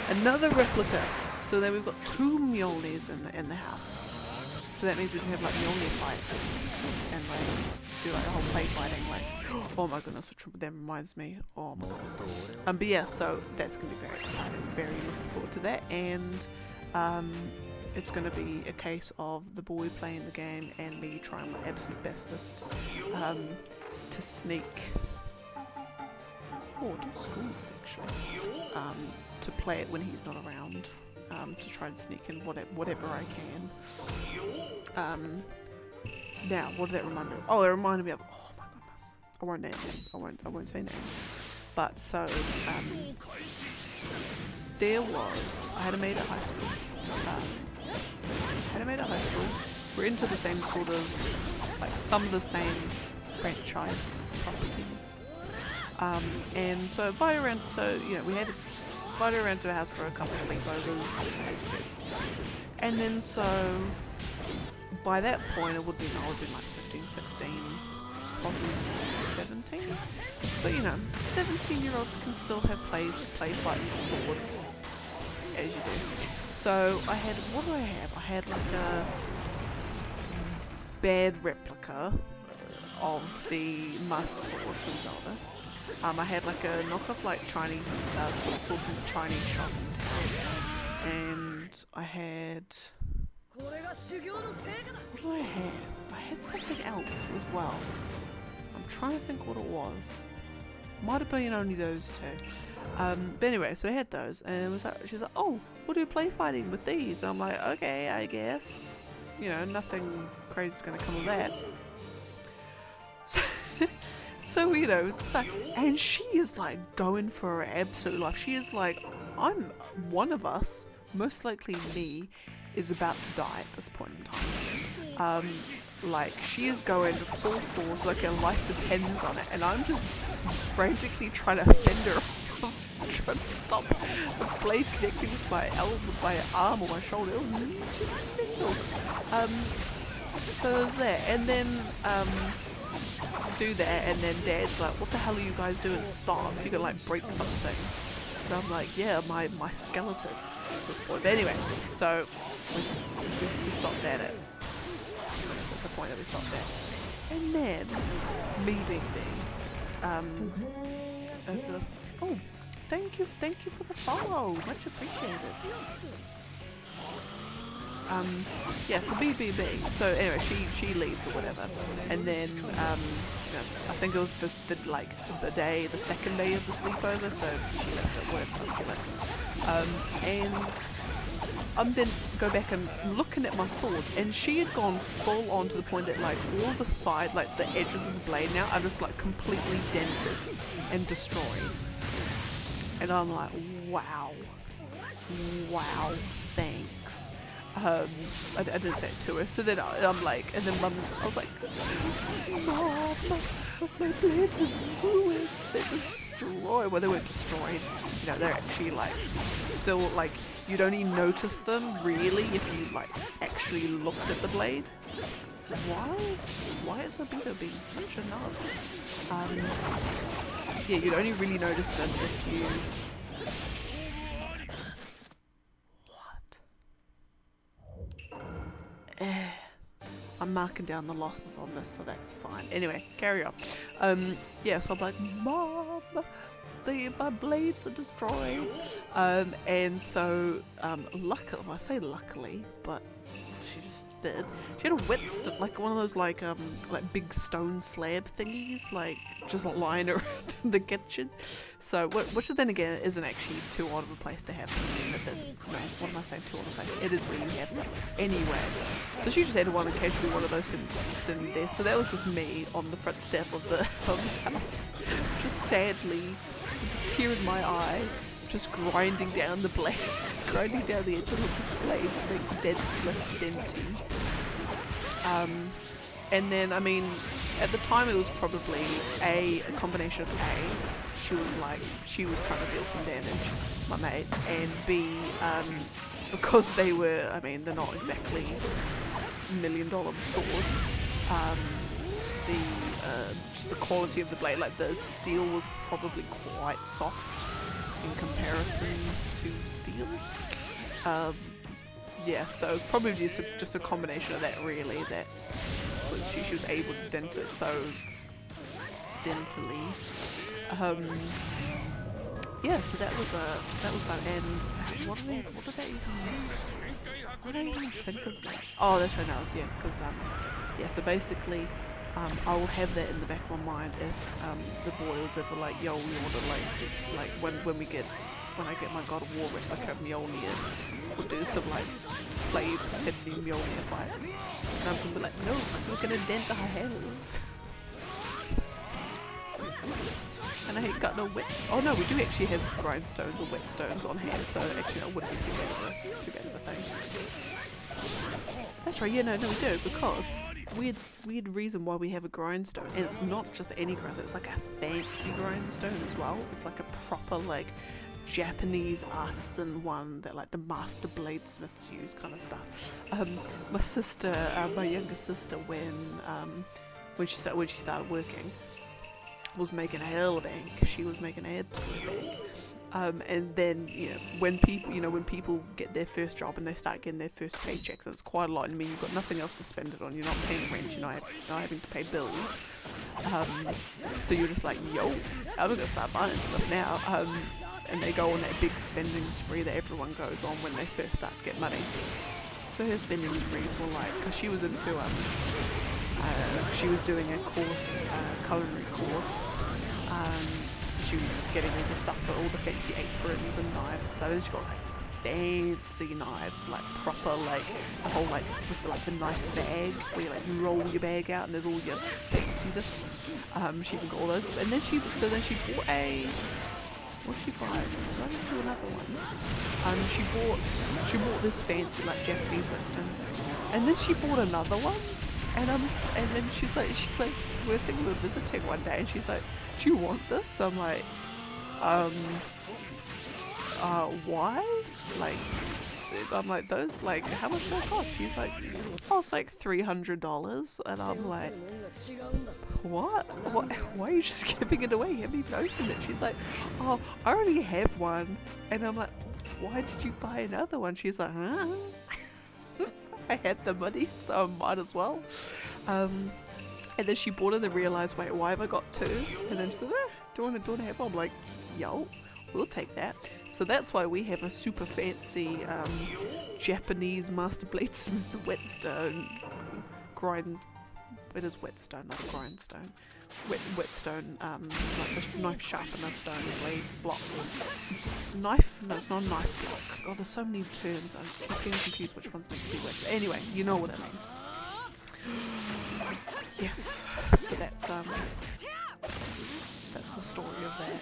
another replica. So then we've got 2 Mjolnirs in the house. So that means we can have like Mjolnir fights and like do like a whole play fighting. Like, oh my goodness, which that reminds me. Oh my goodness. But yeah, so that's gonna be very exciting. Very looking forward to that, and it's going to be a case of the boy playing the game and me trying my absolute bestest to sneak, or to school actually, to play it when he's not around, to try and sneak in whatever I can. Now, what did that remind me of? Oh, it reminded me of, oh my goodness, I won't name names, I won't say names, but so, I had a mate at high school. We're into the same sort of, like some of the same franchises, properties. And so invited around, we had invited around to the house for a couple of sleepovers, as you do. And then so, by that point, I would have been like 15, 16, probably 17. But 17-year-olds can still have play fights with swords, as you do. So what did I have? I had like a bad replica of the Master Sword from Zelda. I had like a knockoff like Chinese sword from the Chinese shop in town. and I had... What did I have? I had something else as well. I'm trying to think what it was. Might have been only those two. But anyway, so I had those, and it was like, she's like, oh, we'll do play fighting with these. And I'm like, okay, I guess. You know, nothing crazy is going to come of that. So, you know, it's like, and she is like going for her absolute life. She is like, I'm one of us, most likely me, is about to die at this point in time. Like, she is going full force, like her life depends on it, and I'm just frantically trying to fend her off, trying to stop the blade connecting with my my arm or my shoulder. It was mental. So there's that, and then do that, and then Dad's like, what the hell are you guys doing? Stop, you're gonna like break something. And I'm like, yeah, my skeleton at this point. But anyway, so we stopped that at the point that we stopped at. And then, me being me, oh, thank you for the follow, much appreciated. Yes, the BBB. So anyway, she leaves or whatever, and then I think it was the second day of the sleepover. So she left at whatever time she left, and I'm then go back and looking at my swords, and she had gone full on to the point that like all the side, like the edges of the blade now are just like completely dented and destroyed, and I'm like, wow, thanks. I didn't say it to her, so then I'm like, and then Mum, I was like, Mom, my blades are ruined. They're destroyed. Well, they weren't destroyed. You know, they're actually like still like, you'd only notice them really if you like actually looked at the blade. Why is Obito being such a nub? Yeah, you'd only really notice them if you. I'm marking down the losses on this, so that's fine. Anyway, carry on. Yeah, so I'm like, Mom, my blades are destroyed. And so, luckily, well, I say luckily, but she just did. She had a like one of those like big stone slab thingies, like just lying around in the kitchen. So, which then again isn't actually too odd of a place to have them. What am I saying? Too odd of a place? It is where you have them. Anyway, so she just had one occasionally one of those sitting there. So that was just me on the front step of the house, just sadly, with a tear in my eye, just grinding down the blade, grinding down the edge of this blade to make the dents less denty. And then, I mean, at the time it was probably a combination of A, she was trying to deal some damage, my mate, and B, because they were, I mean, they're not exactly $1 million swords, just the quality of the blade, like the steel was probably quite soft in comparison to steel. Yeah, so it was probably just a combination of that really, that was she was able to dent it so dentally. Yeah, so that was fun. And what did I even think of that? Oh, that's right now, yeah, because yeah, so basically I will have that in the back of my mind if the boys ever like, yo, we want to like when I get my God of War replica of Mjolnir, we'll do some like play pretending Mjolnir fights, and I'm gonna be like, no, because we're gonna dent our hands. And I ain't got no wet. Oh no, we do actually have grindstones or whetstones on hand, so actually that wouldn't be too bad of a thing. That's right, yeah, no, we do, because weird reason why we have a grindstone, and it's not just any grindstone, it's like a fancy grindstone as well. It's like a proper like Japanese artisan one that like the master bladesmiths use, kind of stuff. My sister, my younger sister, when she started working, was making a hell of a bank. She was making an absolute bank. And then, when people get their first job and they start getting their first paychecks, and it's quite a lot. I mean, you've got nothing else to spend it on. You're not paying rent. You're not having to pay bills. So you're just like, yo, I'm gonna start buying stuff now. and they go on that big spending spree that everyone goes on when they first start to get money. So her spending sprees were like, because she was into she was doing a course, culinary course, so she was getting into stuff for all the fancy aprons and knives. So she got like fancy knives, like proper, like the whole like with the knife bag where you like roll your bag out and there's all your fancy this. She even got all those, and then she bought a. What did she buy? Did I just do another one? She bought this fancy like Japanese Winston, and then she bought another one, and then she's like we're thinking of visiting one day, and she's like, "Do you want this?" I'm like, why? Like, I'm like, those, like, how much do they cost? She's like, oh, it's like $300, and I'm like, what? Why are you just giving it away? You haven't even opened it. She's like, oh, I already have one, and I'm like, why did you buy another one? She's like, huh? I had the money, so I might as well. And then she bought it and realised, wait, why have I got two? And then she said, do you want to have one? I'm like, yo. We'll take that. So that's why we have a super fancy Japanese master bladesmith whetstone it is whetstone, not a grindstone. Whetstone, like the knife sharpener stone blade block. Knife? No, it's not a knife block. God, there's so many terms. I'm getting confused which one's meant to be which. Anyway, you know what I mean. Yes. So that's the story of that.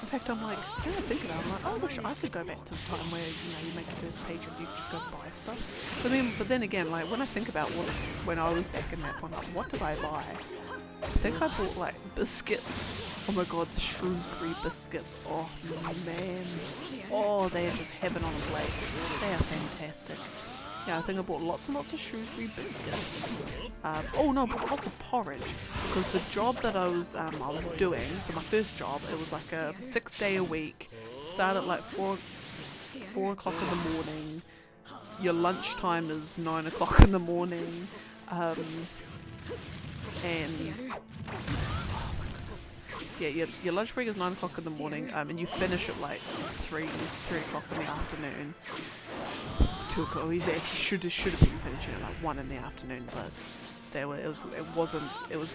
In fact, I'm like, I don't think about it. I'm like, I wish I could go back to the time where, you make your first page and you just go buy stuff. But then again, like, when I think about when I was back in that point, like, what did I buy? I think I bought, like, biscuits. Oh my god, the Shrewsbury biscuits. Oh, man. Oh, they are just heaven on a plate. They are fantastic. Yeah, I think I bought lots and lots of Shrewsbury biscuits. I bought lots of porridge, because the job that I was doing, so my first job, it was like a 6-day a week, start at like 4 o'clock in the morning, your lunchtime is 9 o'clock in the morning, and oh my goodness, yeah, your lunch break is 9 o'clock in the morning, and you finish at like 3 o'clock in the afternoon. 2 o'clock. He actually should have been finishing at like 1 in the afternoon, but it was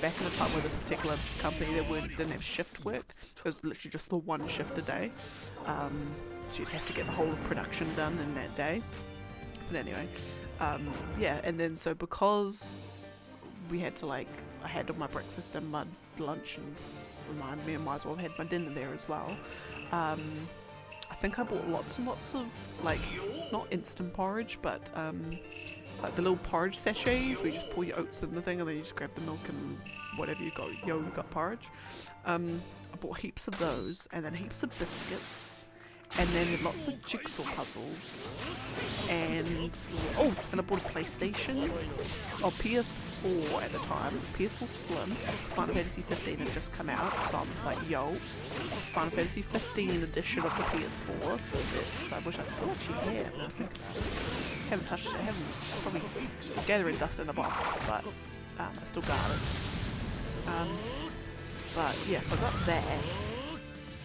back in the time where this particular company didn't have shift work. It was literally just the one shift a day, so you'd have to get the whole of production done in that day. But anyway, and then so because we had to I had my breakfast and my lunch, and remind me I might as well have had my dinner there as well. I think I bought lots and lots of, like, not instant porridge, but like the little porridge sachets where you just pour your oats in the thing and then you just grab the milk and whatever you got porridge. I bought heaps of those, and then heaps of biscuits, and then lots of jigsaw puzzles, and I bought a PlayStation, PS4 at the time, PS4 Slim, because Final Fantasy 15 had just come out, so I was like, yo, Final Fantasy 15 edition of the PS4, so I wish I still actually had, now I think about it. Haven't touched it, it's gathering dust in a box, but I still got it. But yeah, so I got that,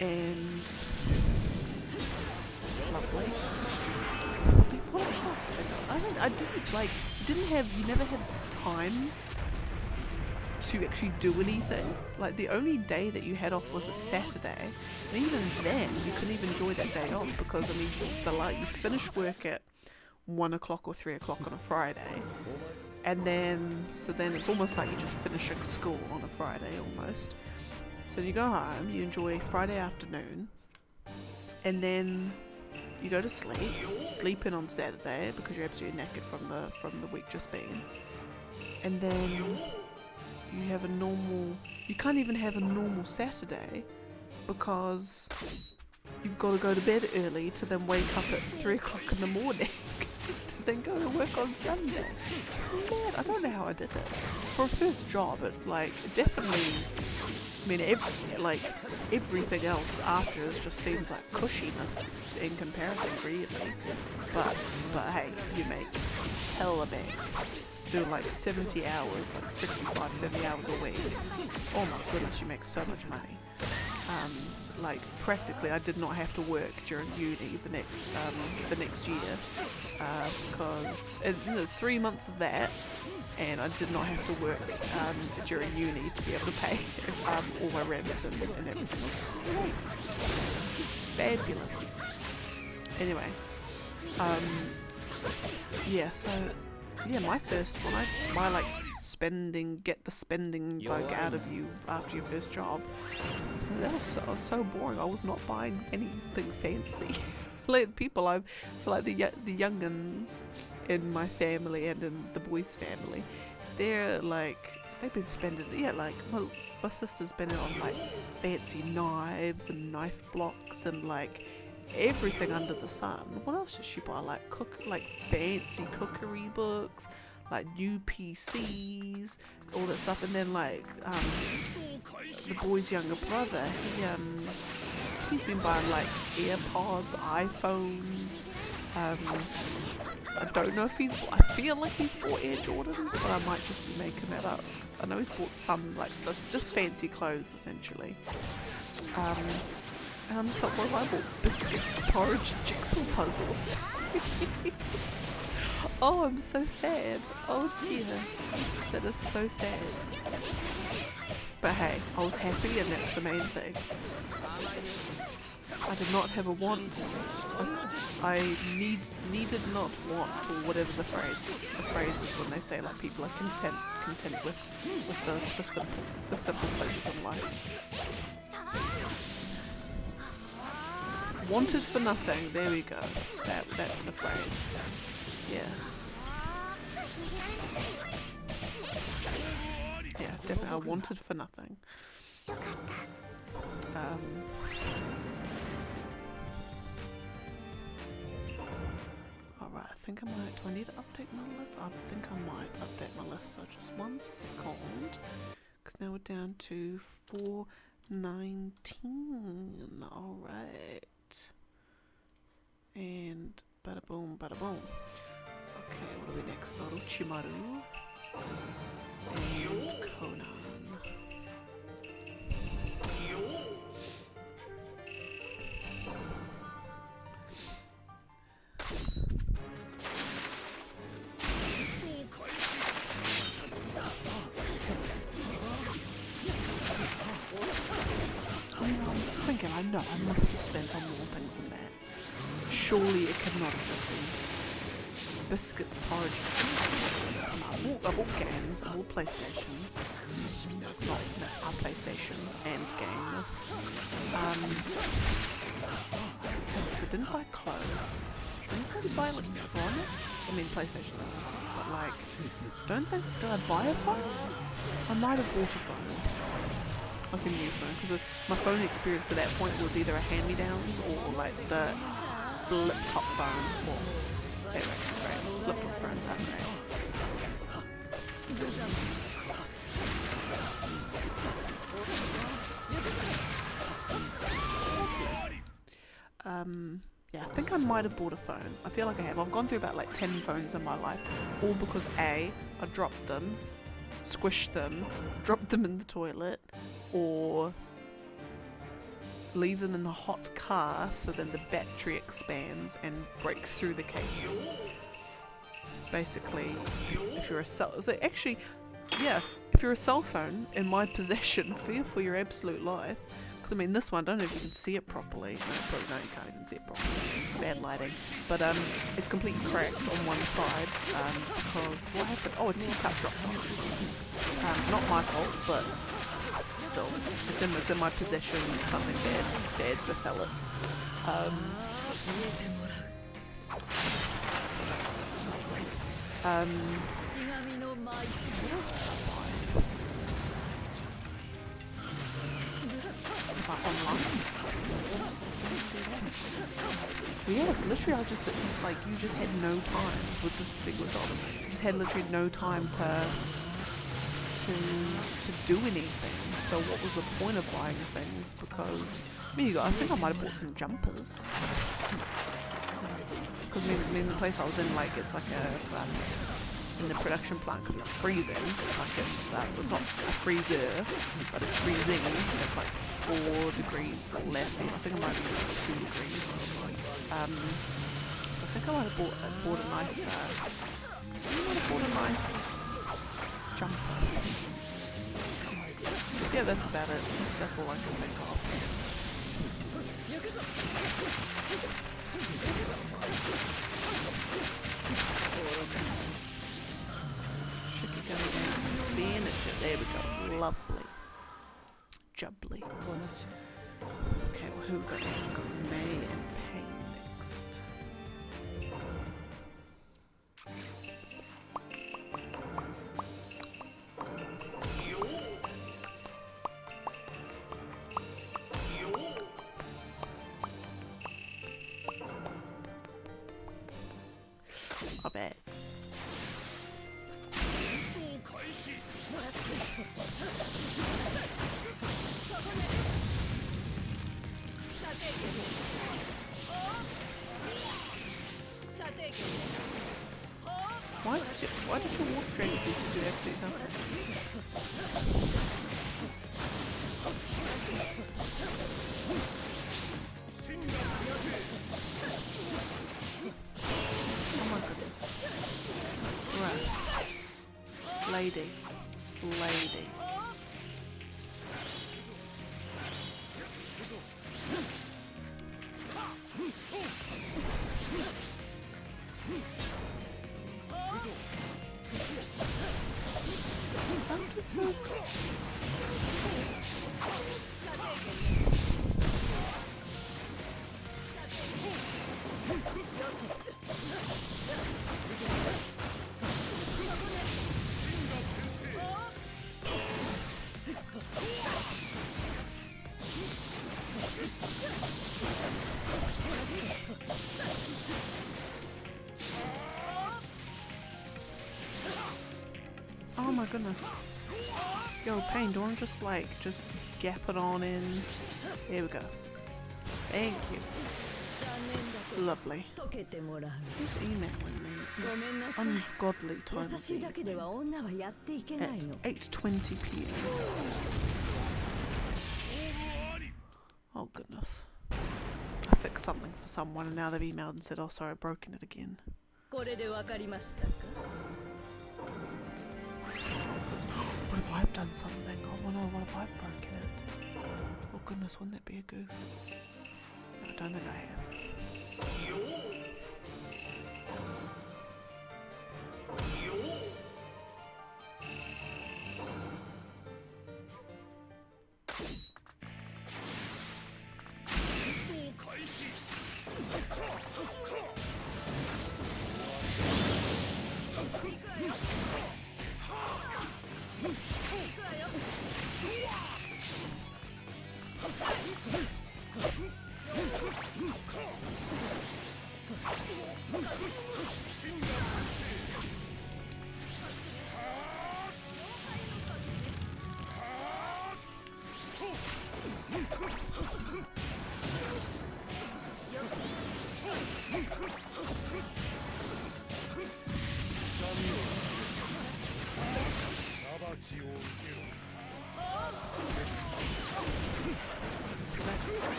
and lovely. What else did I spend on? You never had time to actually do anything. Like, the only day that you had off was a Saturday, and even then, you couldn't even enjoy that day off, because, you finish work at 1 o'clock or 3 o'clock on a Friday, and then it's almost like you're just finishing school on a Friday, almost. So you go home, you enjoy Friday afternoon, and then you go to sleep in on Saturday because you're absolutely knackered from the week just been, and then you can't even have a normal Saturday because you've got to go to bed early to then wake up at 3 o'clock in the morning to then go to work on Sunday. It's mad. I don't know how I did it. For a first job, it definitely I mean, everything else after just seems like cushiness in comparison, really. But hey, you make hella bank. Do like 70 hours, like 65, 70 hours a week. Oh my goodness, you make so much money. Like practically, I did not have to work during uni the next year because 3 months of that, and I did not have to work during uni to be able to pay all my rent and everything. Great, fabulous. Anyway, yeah. So yeah, my first one, my like get the spending bug out of you after your first job. That was so boring. I was not buying anything fancy. Like people, like the youngins in my family and in the boys' family, they've been spending, like my sister's been on like fancy knives and knife blocks and like everything under the sun. What else did she buy? Like fancy cookery books, like new PCs, all that stuff. And then like the boy's younger brother, he's been buying like AirPods, iPhones. I don't know if I feel like he's bought Air Jordans, but I might just be making that up. I know he's bought some like just fancy clothes essentially. And I'm just like, what have I bought? Biscuits, porridge, jigsaw puzzles. Oh, I'm so sad. Oh dear. That is so sad. But hey, I was happy and that's the main thing. I did not have a want. I needed not want, or whatever the phrase is when they say like people are content with the simple pleasures of life. Wanted for nothing. There we go. That's the phrase. Yeah. Yeah, definitely. I wanted for nothing. Alright, I think I might. Do I need to update my list? I think I might update my list. So just 1 second. Because now we're down to 419. Alright. And bada boom, bada boom. Okay, what are we next? Orochimaru and Conan. I'm just thinking, I know I must have spent on more things than that. Surely it could not have just been biscuits, porridge. I bought games, I bought PlayStations. Not PlayStation and game. So I didn't buy clothes. I didn't really buy electronics. I mean PlayStation, but like, did I buy a phone? I might have bought a phone. Like a new phone, because my phone experience to that point was either a hand-me-downs or like the flip-top phones. Well, they were actually great. Flip-top phones are great. Yeah, I think I might have bought a phone. I feel like I have. I've gone through about like 10 phones in my life, all because A, I dropped them, squished them, dropped them in the toilet, or leave them in the hot car so then the battery expands and breaks through the casing. Basically, if you're a cell phone in my possession, fear for your absolute life. Because I mean, this one, I don't know if you can see it properly. No, you can't even see it properly. Bad lighting. But it's completely cracked on one side because what happened? Oh, a teacup dropped off. Not my fault, but still, it's in my possession. Something bad befell it. What else did I buy? Online. Yes, literally, I just like you just had no time with this particular job. You just had literally no time to to do anything. So what was the point of buying things? Because I think I might have bought some jumpers. Because the place I was in, like, it's like in the production plant, because it's freezing. Like it's not a freezer, but it's freezing. It's like 4 degrees or less. I think it might be like 2 degrees. So I think I might have bought a nice jumper. Yeah, that's about it. That's all I can think of. Banish it. There we go. Lovely. Jubbly. Okay, well, who we got next? We've got May and Pain next. I bet. Why did your walk training do absolutely nothing? Oh my goodness. Right. Lady. How does this... Oh my goodness. Yo, Pain, do you want to just gap it on in? There we go. Thank you. Lovely. Who's emailing me? This ungodly time of the evening at 8:20 p.m. Oh goodness. I fixed something for someone and now they've emailed and said, oh sorry, I've broken it again. What if I've done something? Oh no, what if I've broken it? Oh goodness, wouldn't that be a goof? No, I don't think I have.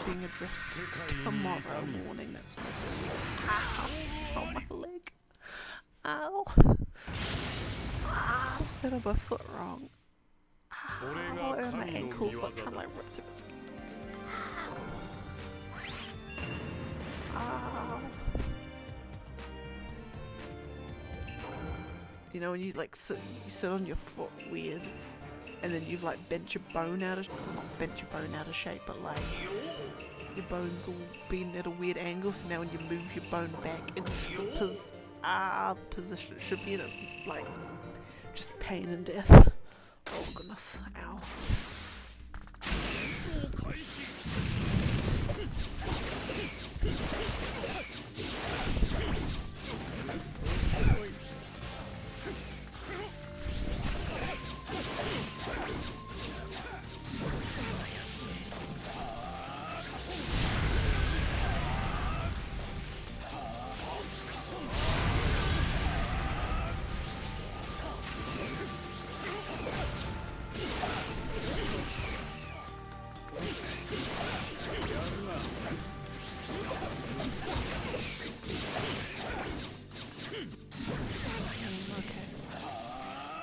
Being addressed tomorrow morning. That's my business. Ow! Oh, my leg. Ow! I set up a foot wrong. Ow! And my ankle's like trying to rip through the skin. Ow! You know when you sit on your foot weird, and then you've like bent your bone out of, not bent your bone out of shape, but like your bones all been at a weird angle, so now when you move your bone back into the position it should be in, it's like just pain and death. Oh goodness, ow.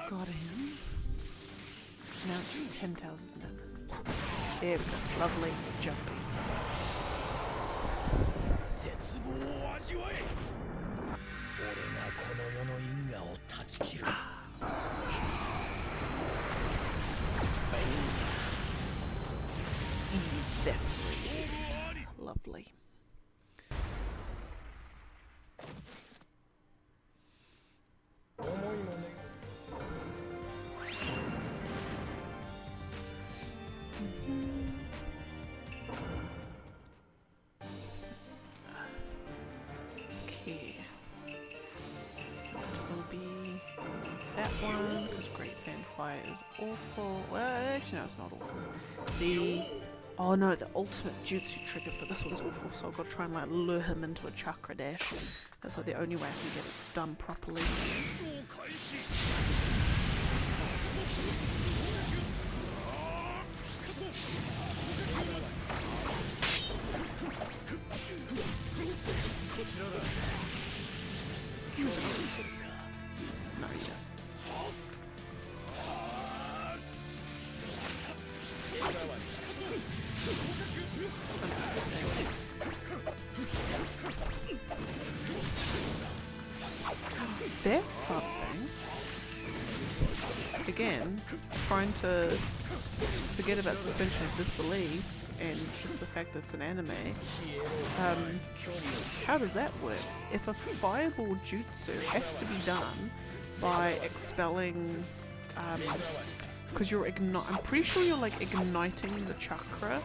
Got him. Now it's 10 tails, isn't it? There we go. Lovely jumpy. 絶望を味わえ。俺がこの世の因果を断ち切る。Evaporated. Lovely. Okay. What will be that one? Because Great Fan Fire is awful. Well, actually no, it's not awful. Oh no, the ultimate jutsu trigger for this one's awful, so I've got to try and like lure him into a chakra dash. That's like the only way I can get it done properly. No, yes. That's something. Again, trying to forget about suspension of disbelief and just the fact that it's an anime. How does that work? If a fireball jutsu has to be done by expelling, because I'm pretty sure you're like igniting the chakra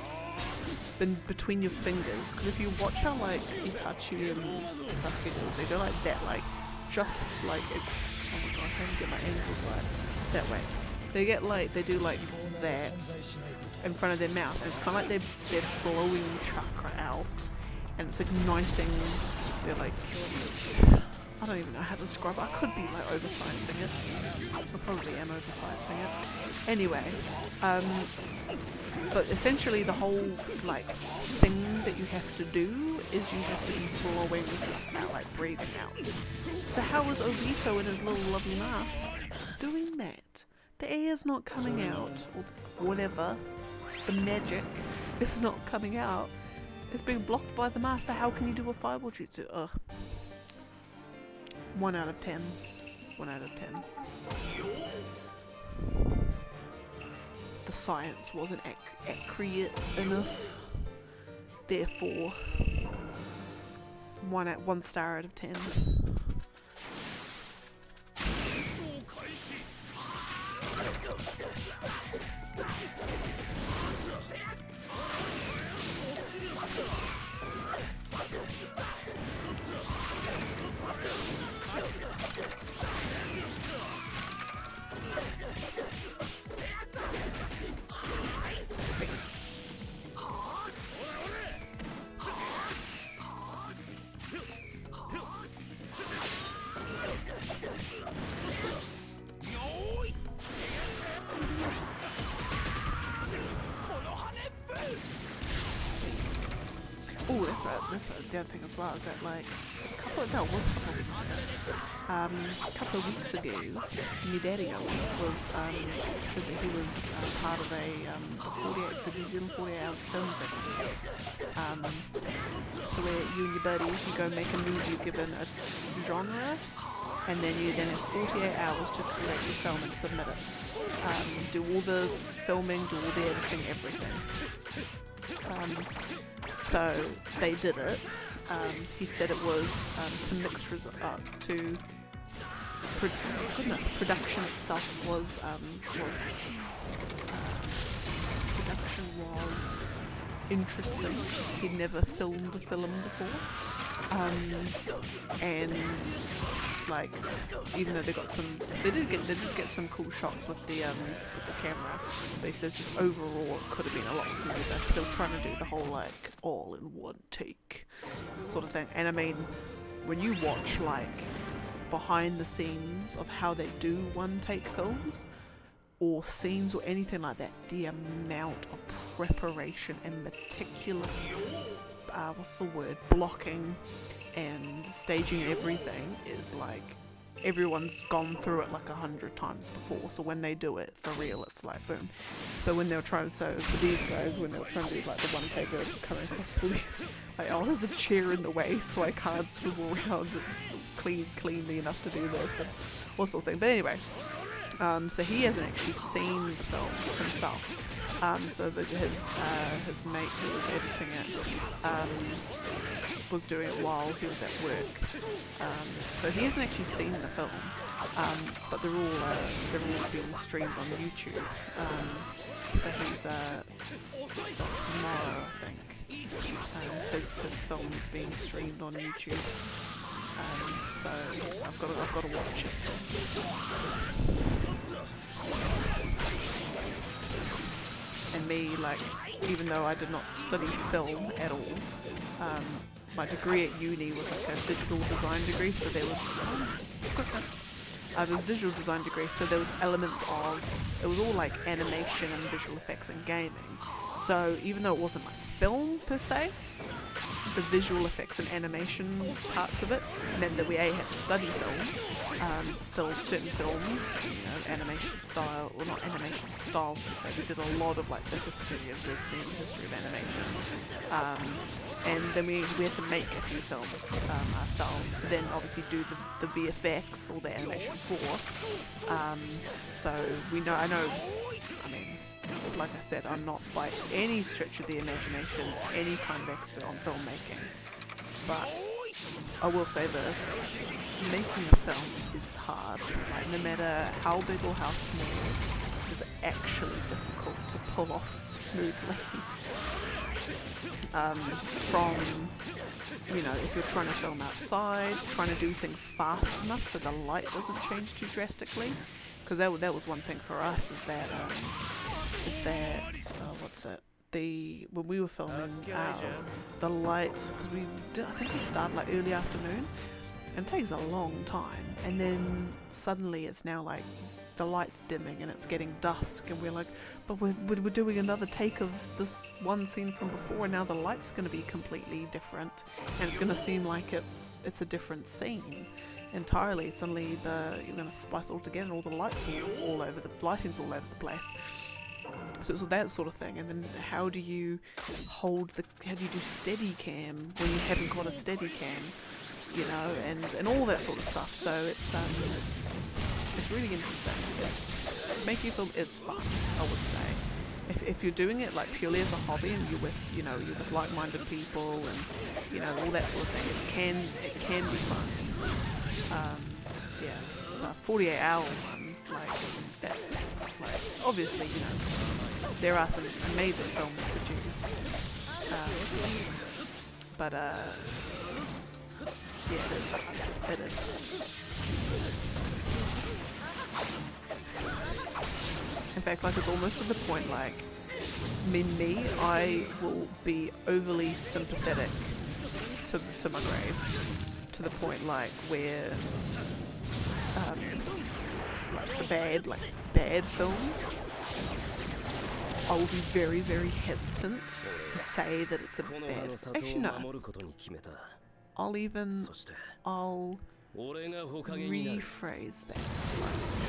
between your fingers. Because if you watch how like Itachi and Sasuke do, they go like that, like just like it. Oh my god, I can't get my angles right. That way. They do like that in front of their mouth, and it's kind of like they're blowing chakra out, and it's igniting. They're like, I don't even know how to describe it. I could be like over-sciencing it. I probably am over-sciencing it. Anyway, but essentially the whole like thing that you have to do is you have to be blowing stuff out, like breathing out. So how was Obito in his little lovely mask doing that? The air is not coming out, or whatever. The magic is not coming out. It's being blocked by the mask. So how can you do a fireball jutsu? Ugh. 1 out of 10. 1 out of 10. The science wasn't accurate enough. Therefore, 1 star out of 10. Oh, that's right. The other thing as well is that like it was a couple of weeks ago, my daddy was said that he was part of the New Zealand 48-hour film festival. So where you and your buddies, you go make a movie given a genre, and then you then have 48 hours to create your film and submit it. Do all the filming, do all the editing, everything. So they did it. He said it was to mix production itself was production was interesting. He'd never filmed a film before, and like even though they did get some cool shots with the camera, but he says just overall it could have been a lot smoother because they were trying to do the whole like all in one take sort of thing. And I mean, when you watch like behind the scenes of how they do one take films or scenes or anything like that, the amount of preparation and meticulous blocking and staging and everything is like everyone's gone through it like 100 times before, so when they do it for real, it's like boom. So when they were trying, so for these guys, when they were trying to do like the one taker, it's coming across all these, like, oh, there's a chair in the way, so I can't swivel around cleanly enough to do this, and all sort of thing. But anyway, so he hasn't actually seen the film himself. So his mate who was editing it was doing it while he was at work. So he hasn't actually seen the film, but they're all being streamed on YouTube. So he's so tomorrow, I think, his film is being streamed on YouTube. So I've got to watch it. And me, like, even though I did not study film at all, my degree at uni was like a digital design degree, so there was it was a digital design degree, so there was elements of, it was all like animation and visual effects and gaming. So even though it wasn't like film per se, the visual effects and animation parts of it meant that we had to study film certain films, animation style, well, not animation styles per se. We did a lot of like the history of Disney and the history of animation, and then we had to make a few films ourselves to then obviously do the VFX or the animation for. So I know, like I said, I'm not by any stretch of the imagination any kind of expert on filmmaking, but I will say this: making a film is hard. Like, no matter how big or how small, it is actually difficult to pull off smoothly. From, if you're trying to film outside, trying to do things fast enough so the light doesn't change too drastically, because that was one thing for us, is that when we were filming ours, the light, because I think we started like early afternoon, and it takes a long time, and then suddenly it's now like the light's dimming and it's getting dusk, and we're like, but we're doing another take of this one scene from before, and now the light's going to be completely different, and it's going to seem like it's a different scene entirely. Suddenly you're going to splice it all together, and all the lights all over the lighting's all over the place. So it's that sort of thing. And then how do you do steady cam when you haven't got a steady cam, and all that sort of stuff. So it's really interesting. Making film is fun, I would say. If you're doing it like purely as a hobby, and you're with like-minded people, and all that sort of thing, it can be fun. 48-hour one, like, that's like, obviously, there are some amazing films produced, but it is hard. It is hard. In fact, like, it's almost to the point, like, me, I will be overly sympathetic to my grave, to the point, like, where like the bad films, I will be very, very hesitant to say that it's a bad. Actually, no. I'll rephrase that slightly.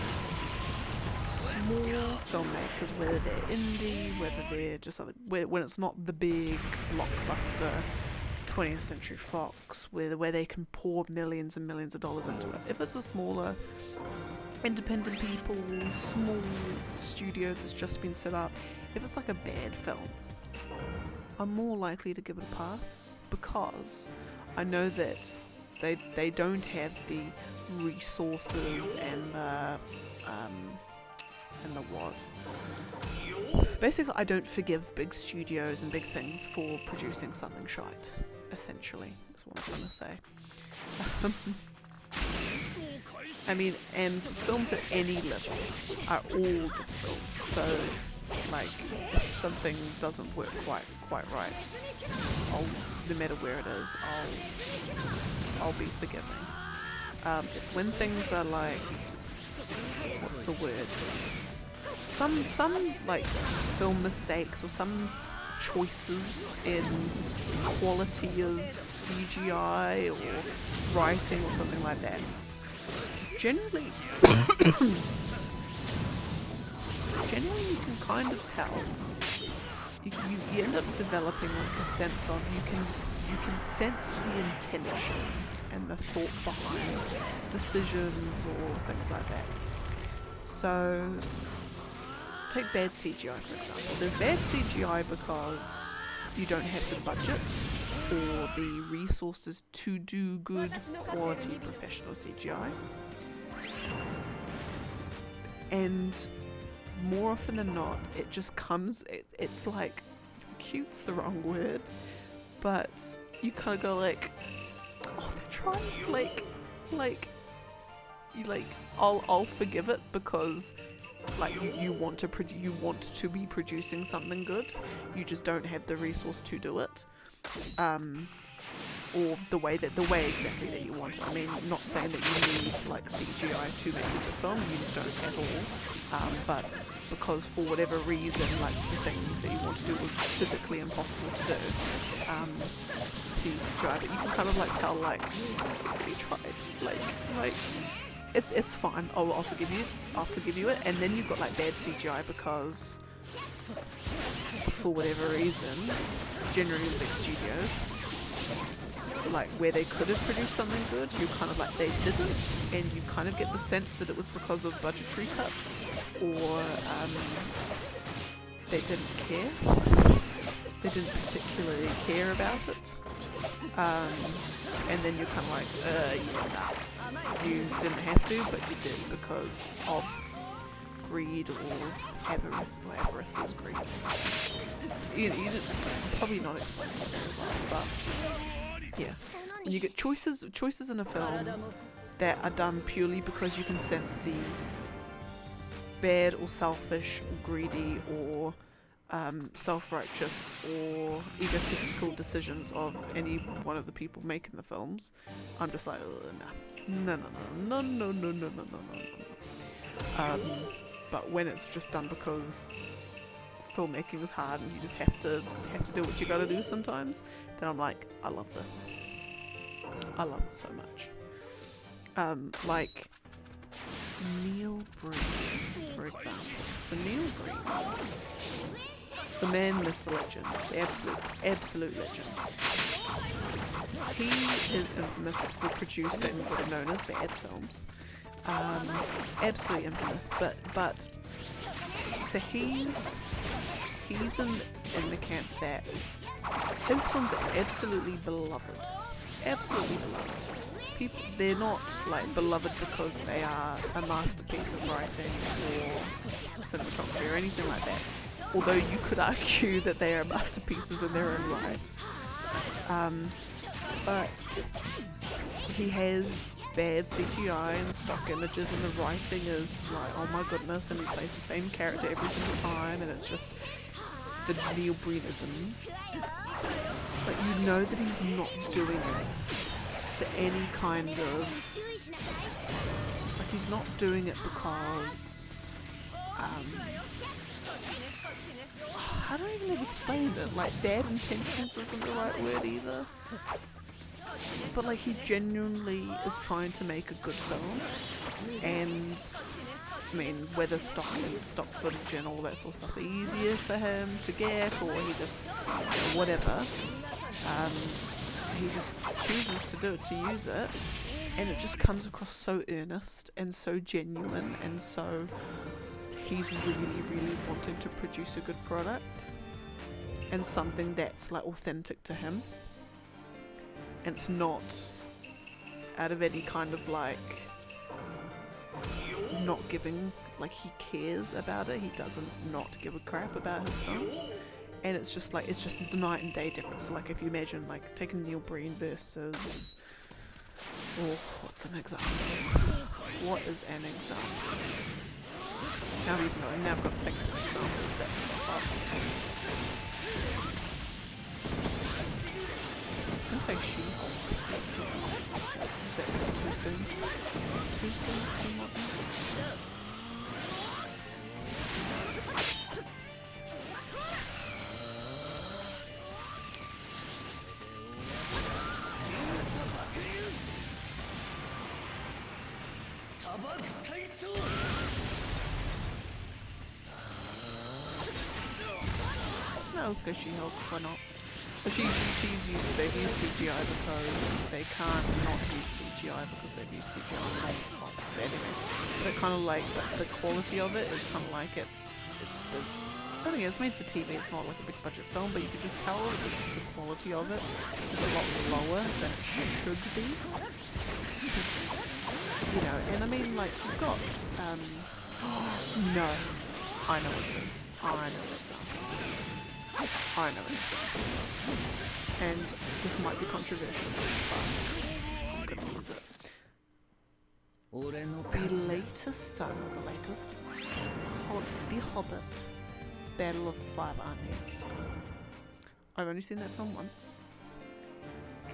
Small filmmakers, whether they're indie, whether they're just when it's not the big blockbuster 20th Century Fox, where they can pour millions and millions of dollars into it. If it's a smaller, independent people, small studio that's just been set up, if it's like a bad film, I'm more likely to give it a pass, because I know that they don't have the resources and the what. Basically, I don't forgive big studios and big things for producing something shite. Essentially, that's what I'm trying to say. And films at any level are all difficult. So, like, if something doesn't work quite right, no matter where it is, I'll be forgiving. It's when things are like, what's the word? Some like film mistakes, or some choices in quality of CGI or writing or something like that, generally, generally you can kind of tell. You end up developing like a sense of you can sense the intention and the thought behind decisions or things like that. So take bad CGI for example. There's bad CGI because you don't have the budget or the resources to do good quality professional CGI. And more often than not, it just comes, it's like, cute's the wrong word, but you kind of go like, oh, they're trying, I'll forgive it because like you want to be producing something good, you just don't have the resource to do it, or the way exactly that you want it. I mean, not saying that you need like CGI to make a good film, you don't at all, but because for whatever reason like the thing that you want to do was physically impossible to do, to use CGI, but you can kind of like tell like we tried, like it's fine. I'll forgive you it. And then you've got like bad CGI because for whatever reason, generally with big studios, like where they could have produced something good, you kind of like they didn't, and you kind of get the sense that it was because of budgetary cuts or they didn't care. They didn't particularly care about it. And then you're kind of like, yeah, you didn't have to, but you did because of greed or avarice is greed. You probably not explaining it very well, but yeah. When you get choices in a film that are done purely because you can sense the bad or selfish or greedy or self-righteous or egotistical decisions of any one of the people making the films, I'm just like, no. But when it's just done because filmmaking is hard and you just have to do what you gotta do sometimes, then I'm like, I love this. I love it so much. Like Neil Breen, for example. So Neil Breen, the man, myth, the legend, the absolute legend. He is infamous for producing what are known as bad films. Absolutely infamous, but so he's in the camp that his films are absolutely beloved. Absolutely beloved. People, they're not like beloved because they are a masterpiece of writing or cinematography or anything like that. Although you could argue that they are masterpieces in their own right. But he has bad CGI and stock images, and the writing is like, oh my goodness, and he plays the same character every single time, and it's just the Neil Breenisms. But you know that he's not doing it for any kind of, like, he's not doing it because I don't even know how to explain it. Like, bad intentions isn't the right word either. But like, he genuinely is trying to make a good film, and I mean, whether stock footage and all that sort of stuff's easier for him to get, or he just, whatever, he just chooses to do it, to use it, and it just comes across so earnest and so genuine, and so he's really wanting to produce a good product and something that's like authentic to him, and it's not out of any kind of like not giving, like, he cares about it. He doesn't not give a crap about his films, and it's just like, it's just the night and day difference. So like, if you imagine like taking Neil Breen versus, oh, what's an example? What is an example? Now I've got to think of an example of that stuff up. I was gonna say She-Hulk. That's not, is that too soon? Too soon? Too modern? let's go She-Hulk, why not? So they've used CGI because they can't not use CGI because they've used CGI on well, anyway. But it kind of like, the quality of it is kind of like it's I think it's made for TV, it's not like a big budget film, but you can just tell that the quality of it is a lot lower than it should be. You know, and I mean like, you've got, no, I know what it is. I know an example. And this might be controversial, but I'm gonna use it. The latest, The Hobbit, Battle of the Five Armies. I've only seen that film once,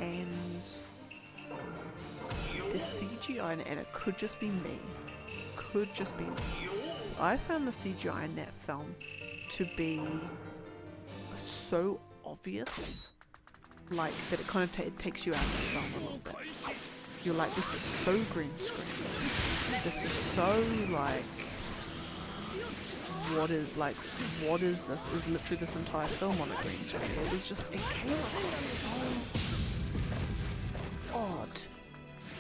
and the CGI, and it could just be me, I found the CGI in that film to be so obvious, like, that it kind of it takes you out of the film a little bit. You're like, this is so green screen. This is so like, what is this? Is literally this entire film on a green screen. It came off so odd.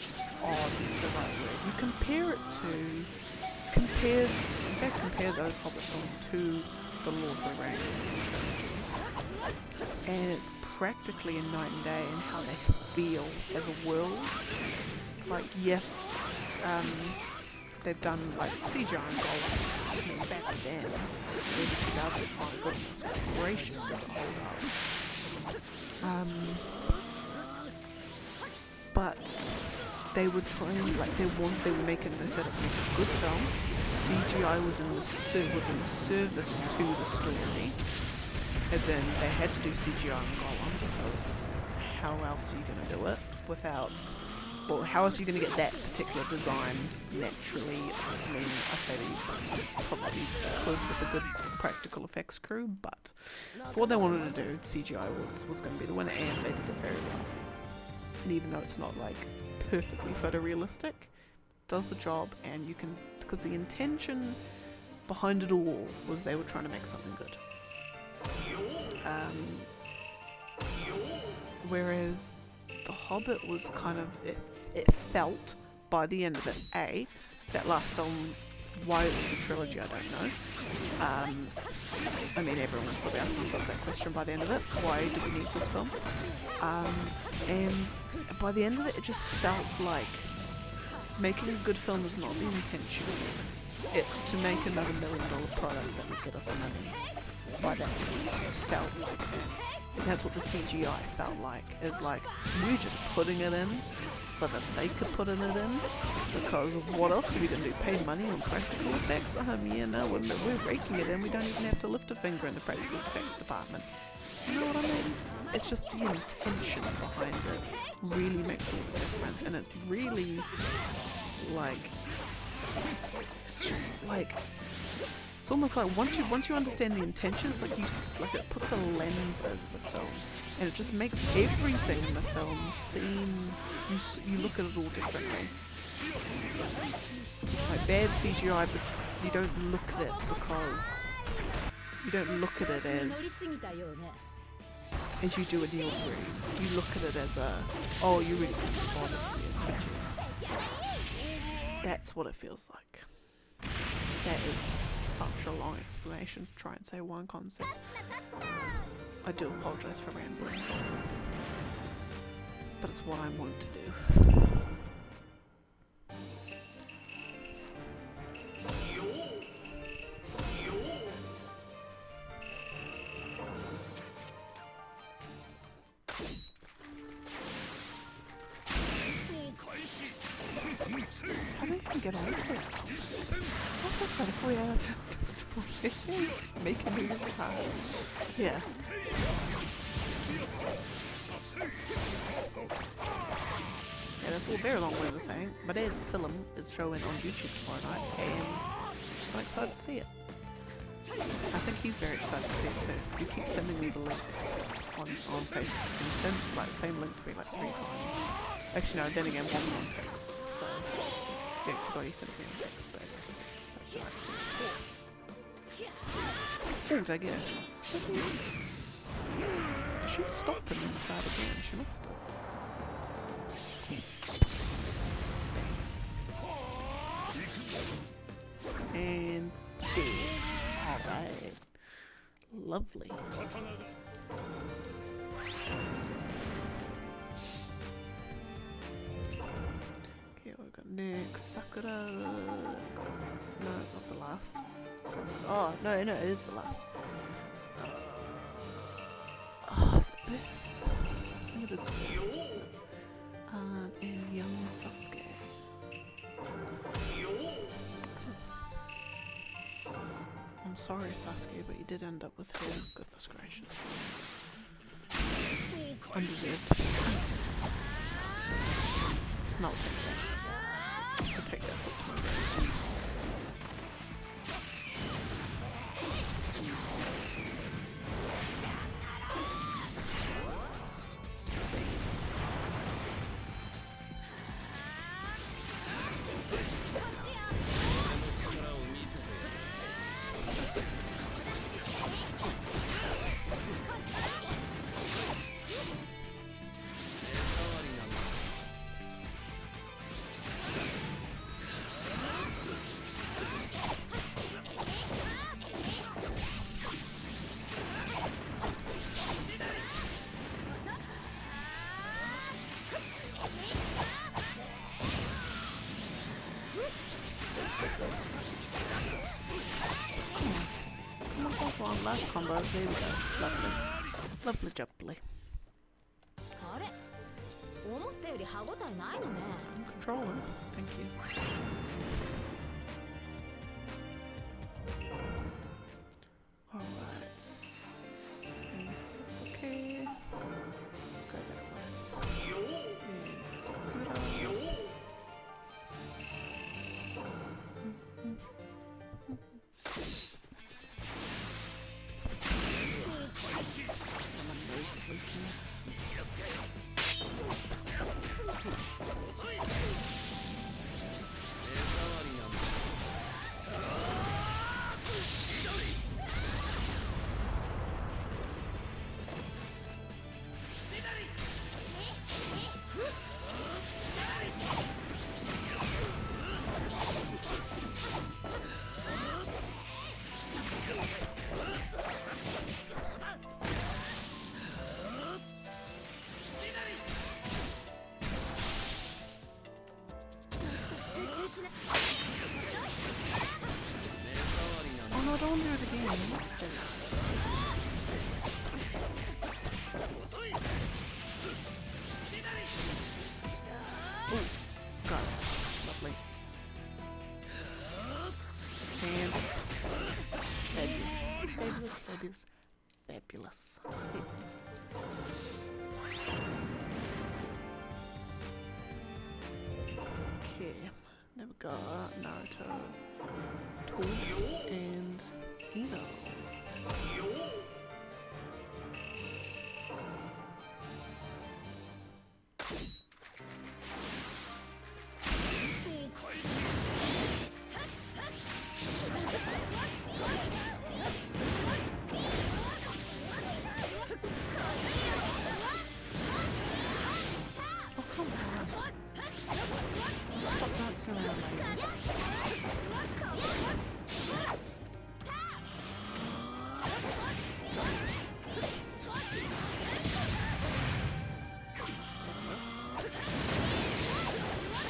Just odd is the right word. You compare those Hobbit films to the Lord of the Rings trilogy, and it's practically a night and day in how they feel as a world. Like, yes, they've done like CGI and Gollum. I mean, back then, in the 2000s, my goodness gracious, does it hold up? But they were trying, like, they set up to make a good film. CGI was in service to the story, as in they had to do CGI on Gollum because how else are you going to do it without? Well, how else are you going to get that particular design naturally? I mean, I say that you probably could with a good practical effects crew, but for what they wanted to do, CGI was going to be the winner, and they did it very well. And even though it's not like perfectly photorealistic, it does the job, and you can, because the intention behind it all was they were trying to make something good. Whereas The Hobbit was kind of, it felt by the end of it, that last film, why it was a trilogy, I don't know. I mean, everyone's probably asked themselves that question by the end of it. Why do we need this film? And by the end of it, it just felt like making a good film is not the intention. It's to make another $1 million product that would get us money. By that, it felt like that. And that's what the CGI felt like. Is like, we're just putting it in for the sake of putting it in, because what else are we going to do? Pay money on practical effects? Yeah, no, we're raking it in. We don't even have to lift a finger in the practical effects department. You know what I mean? It's just the intention behind it really makes all the difference, and it really, like, it's just like, it's almost like once you understand the intention, it's like it puts a lens over the film, and it just makes everything in the film seem, you look at it all differently. Like bad CGI, but you don't look at it because you don't look at it as you do with Neil Green. You look at it as oh, you really couldn't bother to be a could you? That's what it feels like. That is such a long explanation to try and say one concept. I do apologise for rambling, but it's what I'm wont to do. How do you even get onto it? Oh, that's right, if we have a film festival. Making movies is hard. Yeah. Yeah, that's all very long way of saying. My dad's film is showing on YouTube tomorrow night, and I'm excited to see it. I think he's very excited to see it too, because he keeps sending me the links on Facebook, and he sent like the same link to me like 3 times. Actually no, then again one was on text, so yeah, I forgot he sent me a text, but that's alright. Oh, did I get it? Sweet. she stop and then start again? She must have. And dead. Alright. Lovely. Okay, what we got next? Sakura. No, not the last. Oh, no, it is the last. Oh, is it best? I think it is best, isn't it? And young Sasuke. I'm sorry, Sasuke, but you did end up with her. Goodness gracious. Undeserved. No, I'll take that. I'll take that foot to my grave. Last combo, there we go. Lovely. Lovely jubbly. Controller, thank you. Alright. Sasuke. Go that way. And Sakura. My nose is leaking. Oh no, don't do it again. Oh, got it. Lovely. And fabulous. Fabulous, fabulous, fabulous. Okay. Then we got Naruto, Tool, and Ino. Oh, come on. Stop dancing around, lady.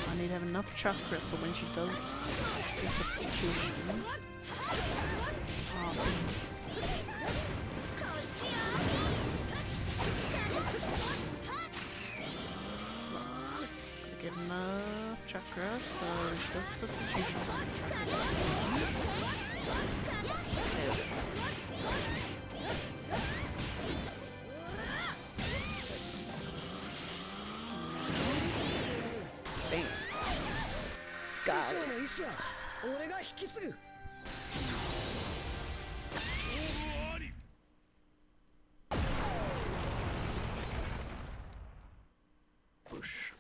I need to have enough chakra so when she does the substitution. Oh, beans. Get enough chakra so she does the substitutions on the chakra. There we go. Bam. Got it. Bush.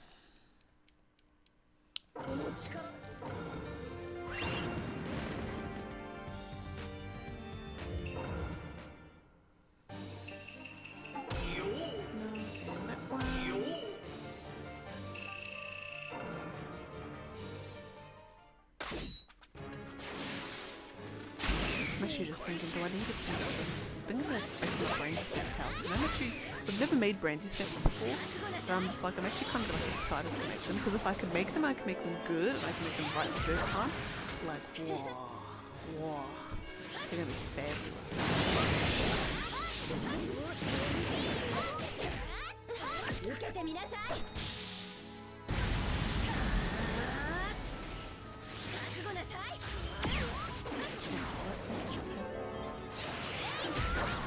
actually just thinking, do I need to finish them? Just thinking about making a brandy step towels. Because I'm actually, so I've never made brandy steps before. But I'm just like, I'm actually kind of like excited to make them. Because if I can make them, I can make them good. And I can make them right the first time. Like, whoa. They're gonna be fabulous.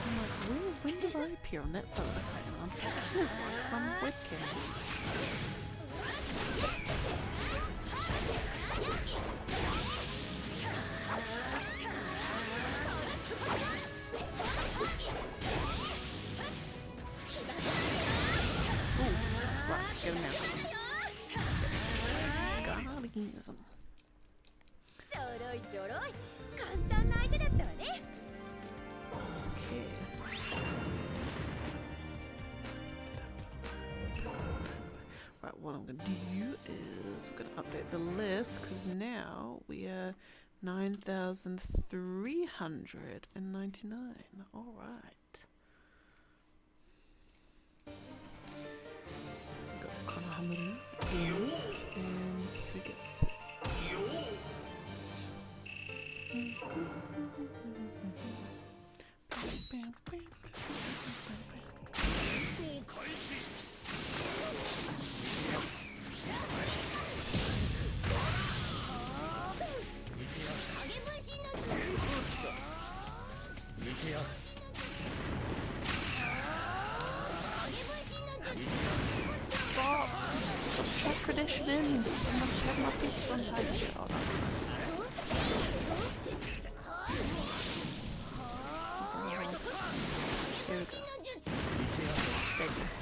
I'm like, when did I appear on that side of the frame? I'm thinking, here's one, 'cause I'm webcam. Ooh, right, get him out. Okay. Right, what I'm going to do is we're going to update the list because now we are 9,399. All right. We've got Konohamaru again and Sugetsu. Stop! Check tradition in! I'm gonna have my peeps run past you. Oh, no, that's There we go. Goodness.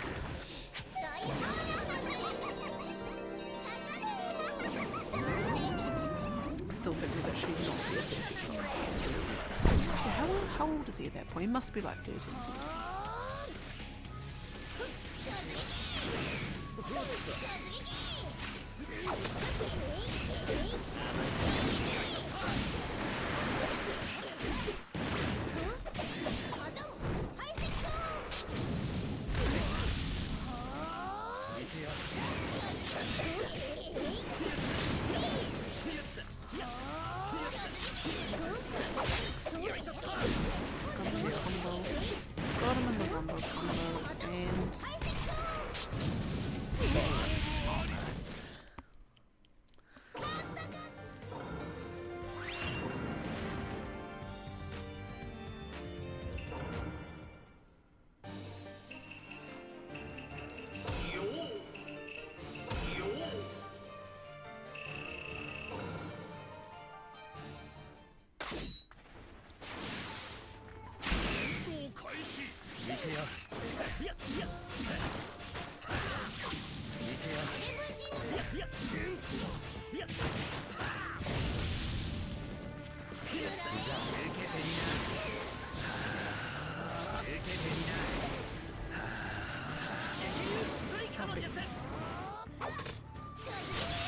Still thinking that she's not 13. Actually, how old is he at that point? He must be like 13. Got him in the rumble combo and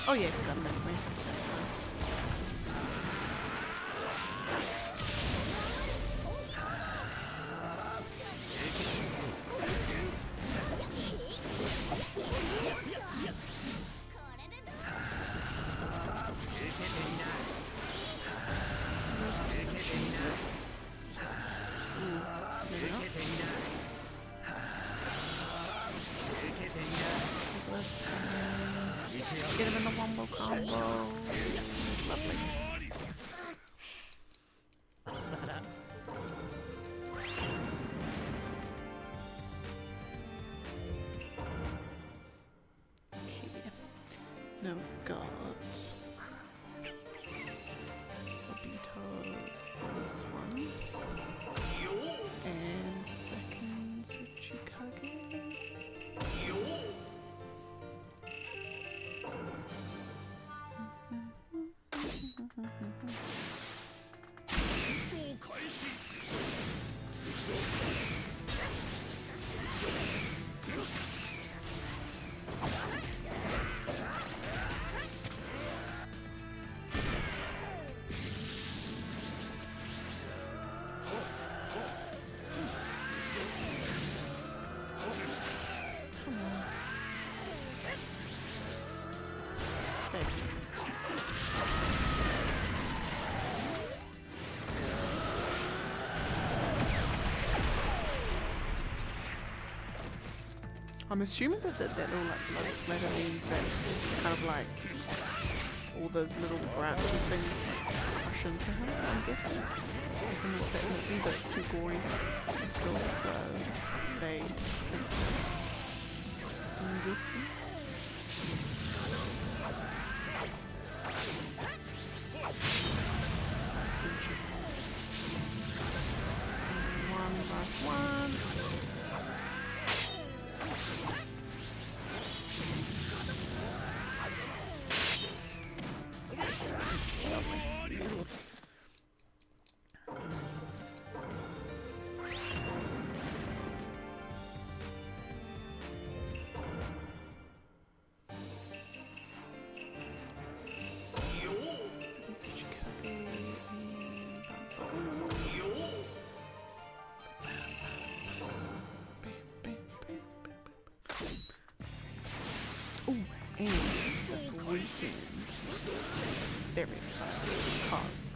oh yeah, got him anyway. That's fine. Get him in the wombo combo. Lovely. Okay. Now we've got Obito, this one, and second Tsuchikage. I'm assuming that little like blood splatter means that kind of like all those little branches things like crush into him, I'm guessing. I don't know what that means to me, but it's too gory still, so they censor it. I'm guessing. One last one. And this weekend, very excited because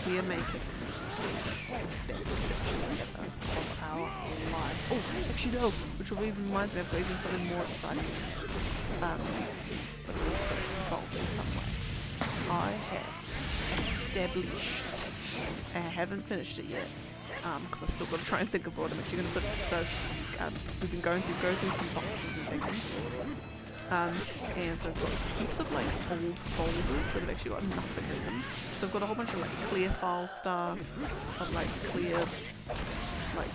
we are making the best pictures ever of our lives. Oh, actually no, which will even reminds me of even something more exciting, but also involved in some way. I have established, I haven't finished it yet, because I've still got to try and think of what I'm actually going to put. So we've been going through some boxes and things. And so I've got heaps of like old folders that have actually got nothing in them. So I've got a whole bunch of like clear file stuff, of like clear like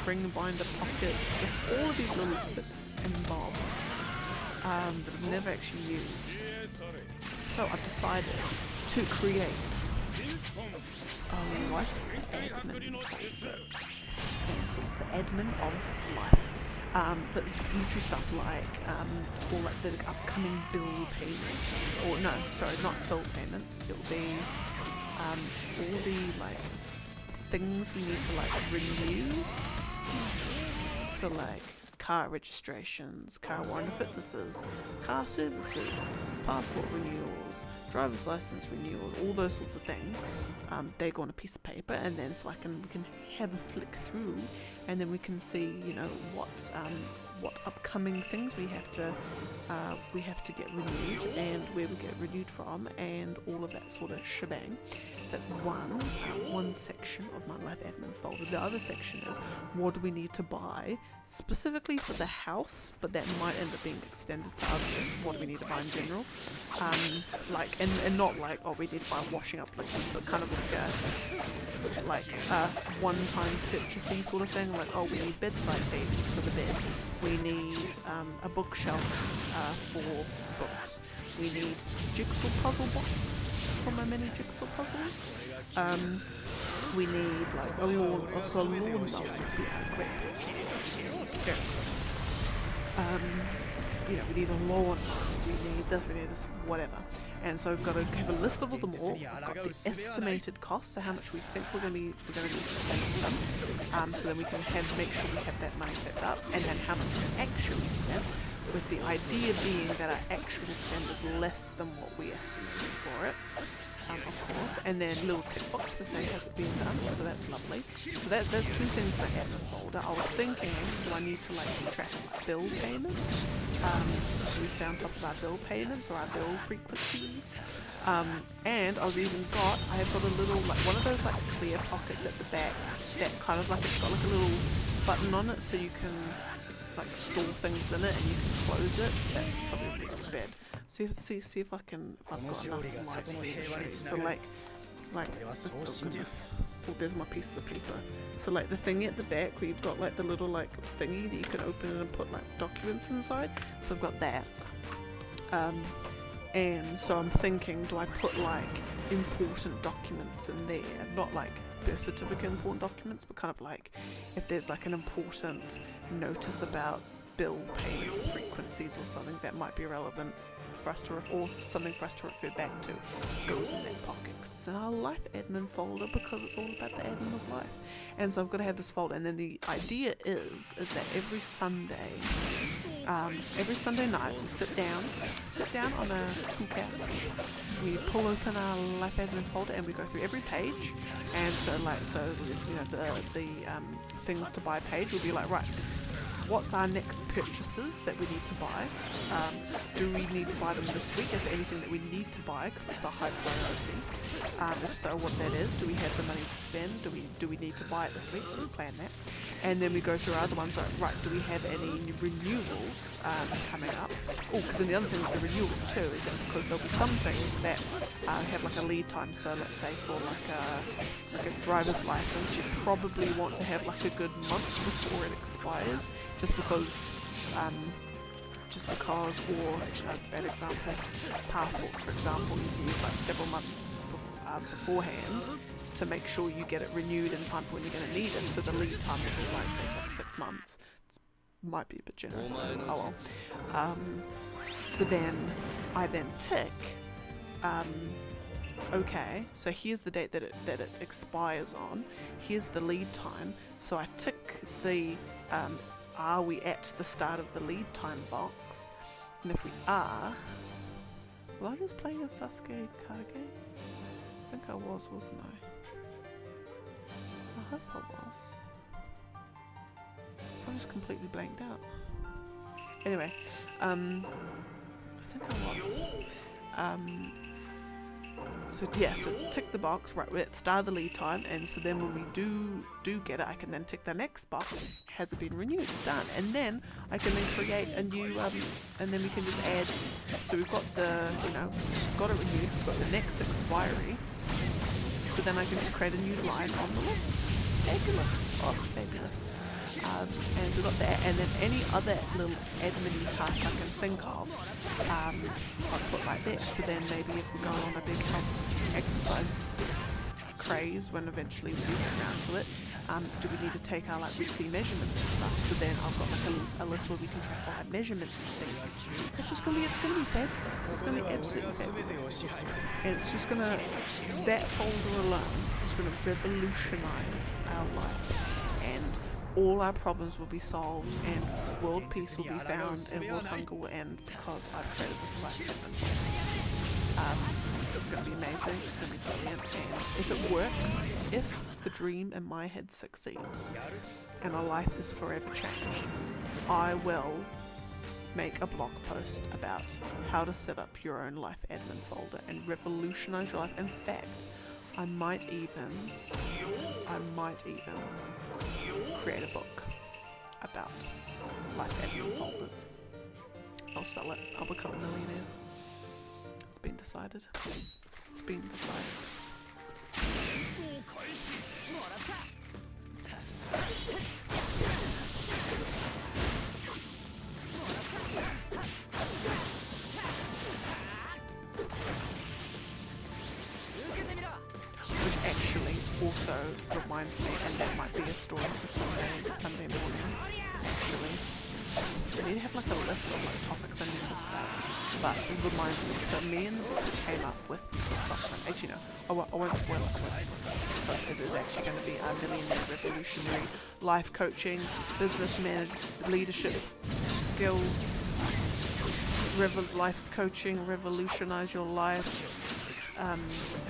ring binder pockets, just all of these little bits and bobs that I've never actually used. So I've decided to create a life admin folder. And so it's the admin of life. But it's literally stuff like all like the upcoming bill payments, or no, sorry, not bill payments. It'll be all the like things we need to like renew. So like car registrations, car warranty fitnesses, car services, passport renewals, driver's license renewals, all those sorts of things. They go on a piece of paper, and then so we can have a flick through, and then we can see, you know, what upcoming things we have to get renewed, and where we get renewed from, and all of that sort of shebang. So that's one section of my life admin folder. The other section is what do we need to buy specifically for the house, but that might end up being extended to other, just what do we need to buy in general. Like and not like, oh, we need to buy washing up liquid, but kind of like a one-time purchasey sort of thing. Like, oh, we need bedside tables for the bed. We need a bookshelf for books. We need jigsaw puzzle box for my mini jigsaw puzzles. We need like a lawn, also a lawnmower would be a great purchase. Very excited. You know, we need a lawnmower, we need this, whatever. And so I've got to have a list of all them all. I've got the estimated cost, so how much we think we're going to need to spend on them. So then we can make sure we have that money set up, and then how much we actually spend, with the idea being that our actual spend is less than what we estimated for it. Of course, and then little tick box to say has it been done, so that's lovely. So there's two things in my admin folder. I was thinking, do I need to like track like bill payments? So should we stay on top of our bill payments or our bill frequencies? And I have got a little like one of those like clear pockets at the back that kind of like it's got like a little button on it, so you can like store things in it and you can close it. That's probably really bad. See if I've got enough light here to show you. So like oh goodness, oh, there's my pieces of paper. So like the thingy at the back where you've got like the little like thingy that you can open and put like documents inside. So I've got that. And so I'm thinking, do I put like important documents in there? Not like birth certificate important documents, but kind of like if there's like an important notice about bill payment frequencies or something that might be relevant for us to or something for us to refer back to, goes in that pocket. It's in our life admin folder because it's all about the admin of life. And so I've got to have this folder, and then the idea is that every Sunday night we sit down on a cool couch, we pull open our life admin folder and we go through every page. And so you know the things to buy page will be like, right, what's our next purchases that we need to buy? Do we need to buy them this week? Is there anything that we need to buy because it's a high priority? If so, what that is? Do we have the money to spend? Do we need to buy it this week? So we plan that. And then we go through our other ones, like, right, do we have any renewals coming up? Oh, because then the other thing with the renewals too is that because there'll be some things that have like a lead time. So let's say for like a driver's license, you probably want to have like a good month before it expires, just because, or actually that's a bad example, passports for example, you need like several months beforehand to make sure you get it renewed in time for when you're going to need it, so the lead time will be like, say, like 6 months. Might be a bit generous, oh well. So then I tick, okay, so here's the date that it expires on, here's the lead time, so I tick the are we at the start of the lead time box, and if we are, was I just playing a Sasuke card game? I think I was, wasn't I? I hope I was. I just completely blanked out. Anyway, I think I was. So yeah, so tick the box, right, we're at the start of the lead time, and so then when we do get it, I can then tick the next box, has it been renewed, done, and then I can then create a new, and then we can just add, so we've got the, got it renewed, we've got the next expiry, so then I can just create a new line on the list. It's fabulous. Oh, it's fabulous. And we've got that, and then any other little admin tasks I can think of, I'll put like that. So then maybe if we're going on a big health exercise craze, when eventually we do get around to it, do we need to take our like weekly measurements and stuff? So then I've got like a list where we can track all our measurements and things. It's gonna be fabulous. It's gonna be absolutely fabulous. And it's just gonna, that folder alone is gonna revolutionize our life, and all our problems will be solved, and world peace will be found, and world hunger will end because I've created this life. It's going to be amazing, it's going to be brilliant, and if it works, if the dream in my head succeeds, and our life is forever changed, I will make a blog post about how to set up your own life admin folder and revolutionize your life. In fact, I might even create a book about life admin folders. I'll sell it. I'll become a millionaire. It's been decided. It's been decided. Which actually also reminds me, and that might be a story for Sunday morning, actually. I need to have like a list of like topics I need to talk about, but it reminds me, so me and came up with something, actually no, I won't spoil it, because it is actually going to be a millionaire revolutionary life coaching, business management, leadership skills, life coaching, revolutionize your life.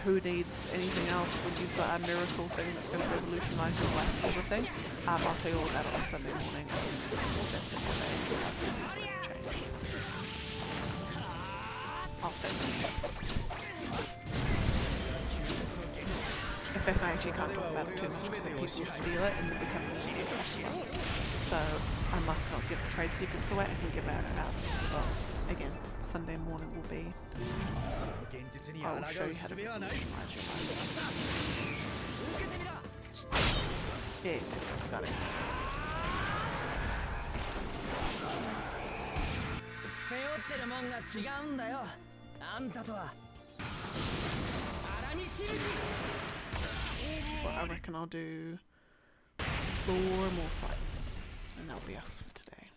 Who needs anything else when you've got a miracle thing that's going to revolutionize your life sort of thing. I'll tell you all about it on Sunday morning. It's the best thing ever, and your life will be forever changed. I'll say that. In fact, I actually can't talk about it too much because then people steal it and then become millionaires afterwards. So I must not give the trade secrets away. I can give it out. Well, again, Sunday morning will be. I will show you how to revolutionize your life. Yeah, got it. Well, I reckon I'll do 4 more fights, and that'll be us for today.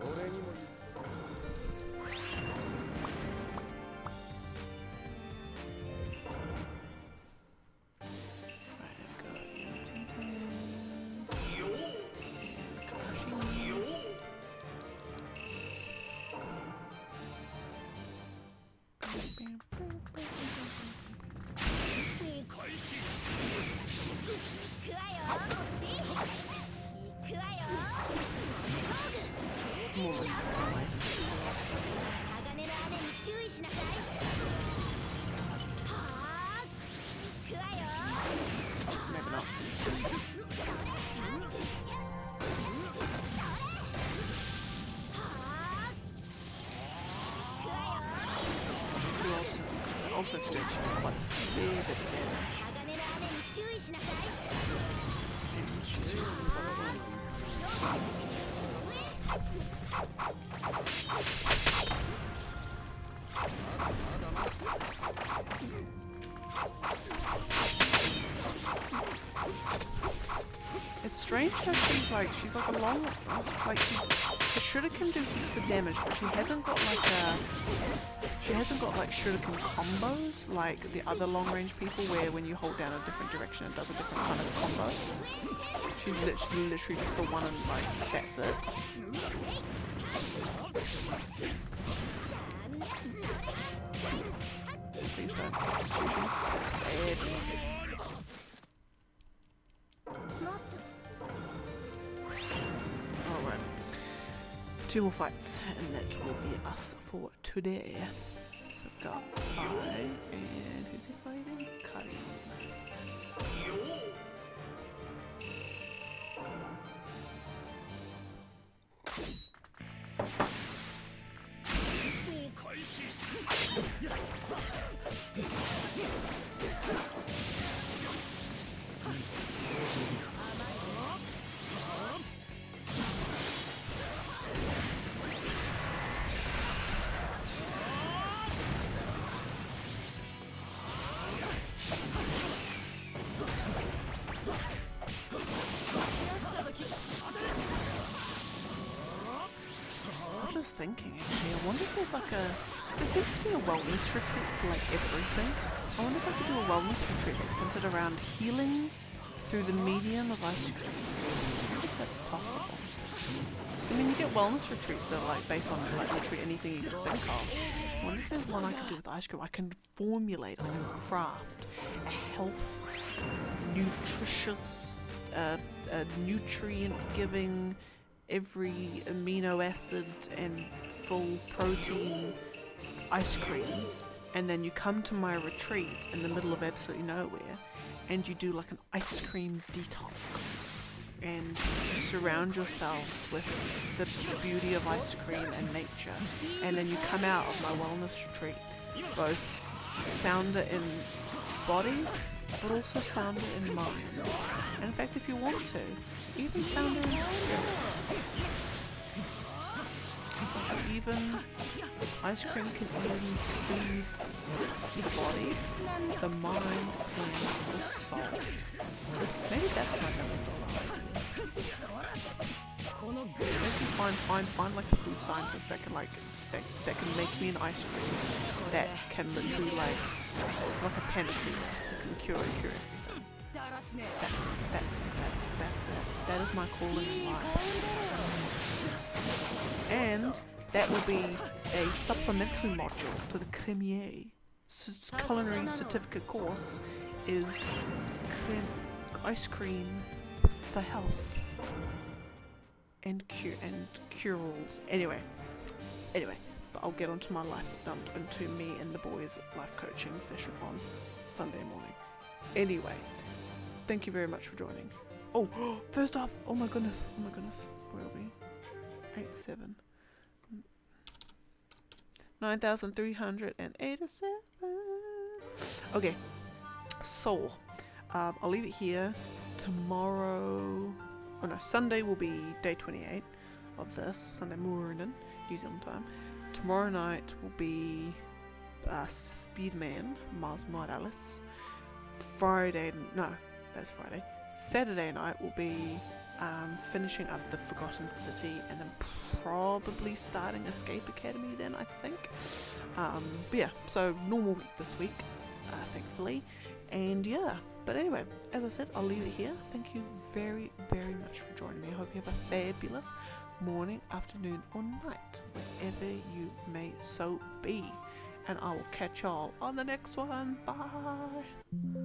俺にも Maybe not. Two ultimates, because the ultimates do actually quite a fair bit of damage. And she's useless otherwise. It's strange how she's like a long, like the shuriken do heaps of damage, but she hasn't got like shuriken combos like the other long range people where when you hold down a different direction it does a different kind of combo. She's literally just the one and like that's it. Please don't substitution. Please. Alright. 2 more fights and that will be us for today. So I've got Sai and who's he fighting? Karin. Just thinking actually, I wonder if there's like a, there seems to be a wellness retreat for like everything. I wonder if I could do a wellness retreat that's centered around healing through the medium of ice cream. I wonder if that's possible. I mean, you get wellness retreats that are like based on like literally anything you can think of. I wonder if there's one I could do with ice cream. I can formulate, I can craft a health, nutritious, nutrient-giving, every amino acid and full protein ice cream, and then you come to my retreat in the middle of absolutely nowhere and you do like an ice cream detox and surround yourselves with the beauty of ice cream and nature, and then you come out of my wellness retreat both sounder in body but also sounder in mind, and in fact if you want to even sounder in spirit. Even ice cream can even soothe the body, the mind, and the soul. Maybe that's my $1 million idea. Basically find like a food scientist that can like that can make me an ice cream that can literally like, it's like a panacea that can cure everything. That's it. That is my calling in life. And that will be a supplementary module to the Cremier culinary certificate course, is ice cream for health and cure-alls. Anyway, but I'll get onto my life, onto me and the boys' life coaching session on Sunday morning. Anyway, thank you very much for joining. Oh, first off, oh my goodness, where are we? 87. 9,387. Okay, so I'll leave it here. Tomorrow, oh no, Sunday will be day 28 of this, Sunday morning, New Zealand time. Tomorrow night will be Speedman, Miles Morales. Friday, no, that's Friday. Saturday night will be finishing up the Forgotten City, and then probably starting Escape Academy then, I think. But yeah, so normal week this week, thankfully. And yeah, but anyway, as I said, I'll leave it here. Thank you very, very much for joining me. I hope you have a fabulous morning, afternoon, or night, wherever you may so be. And I will catch y'all on the next one. Bye!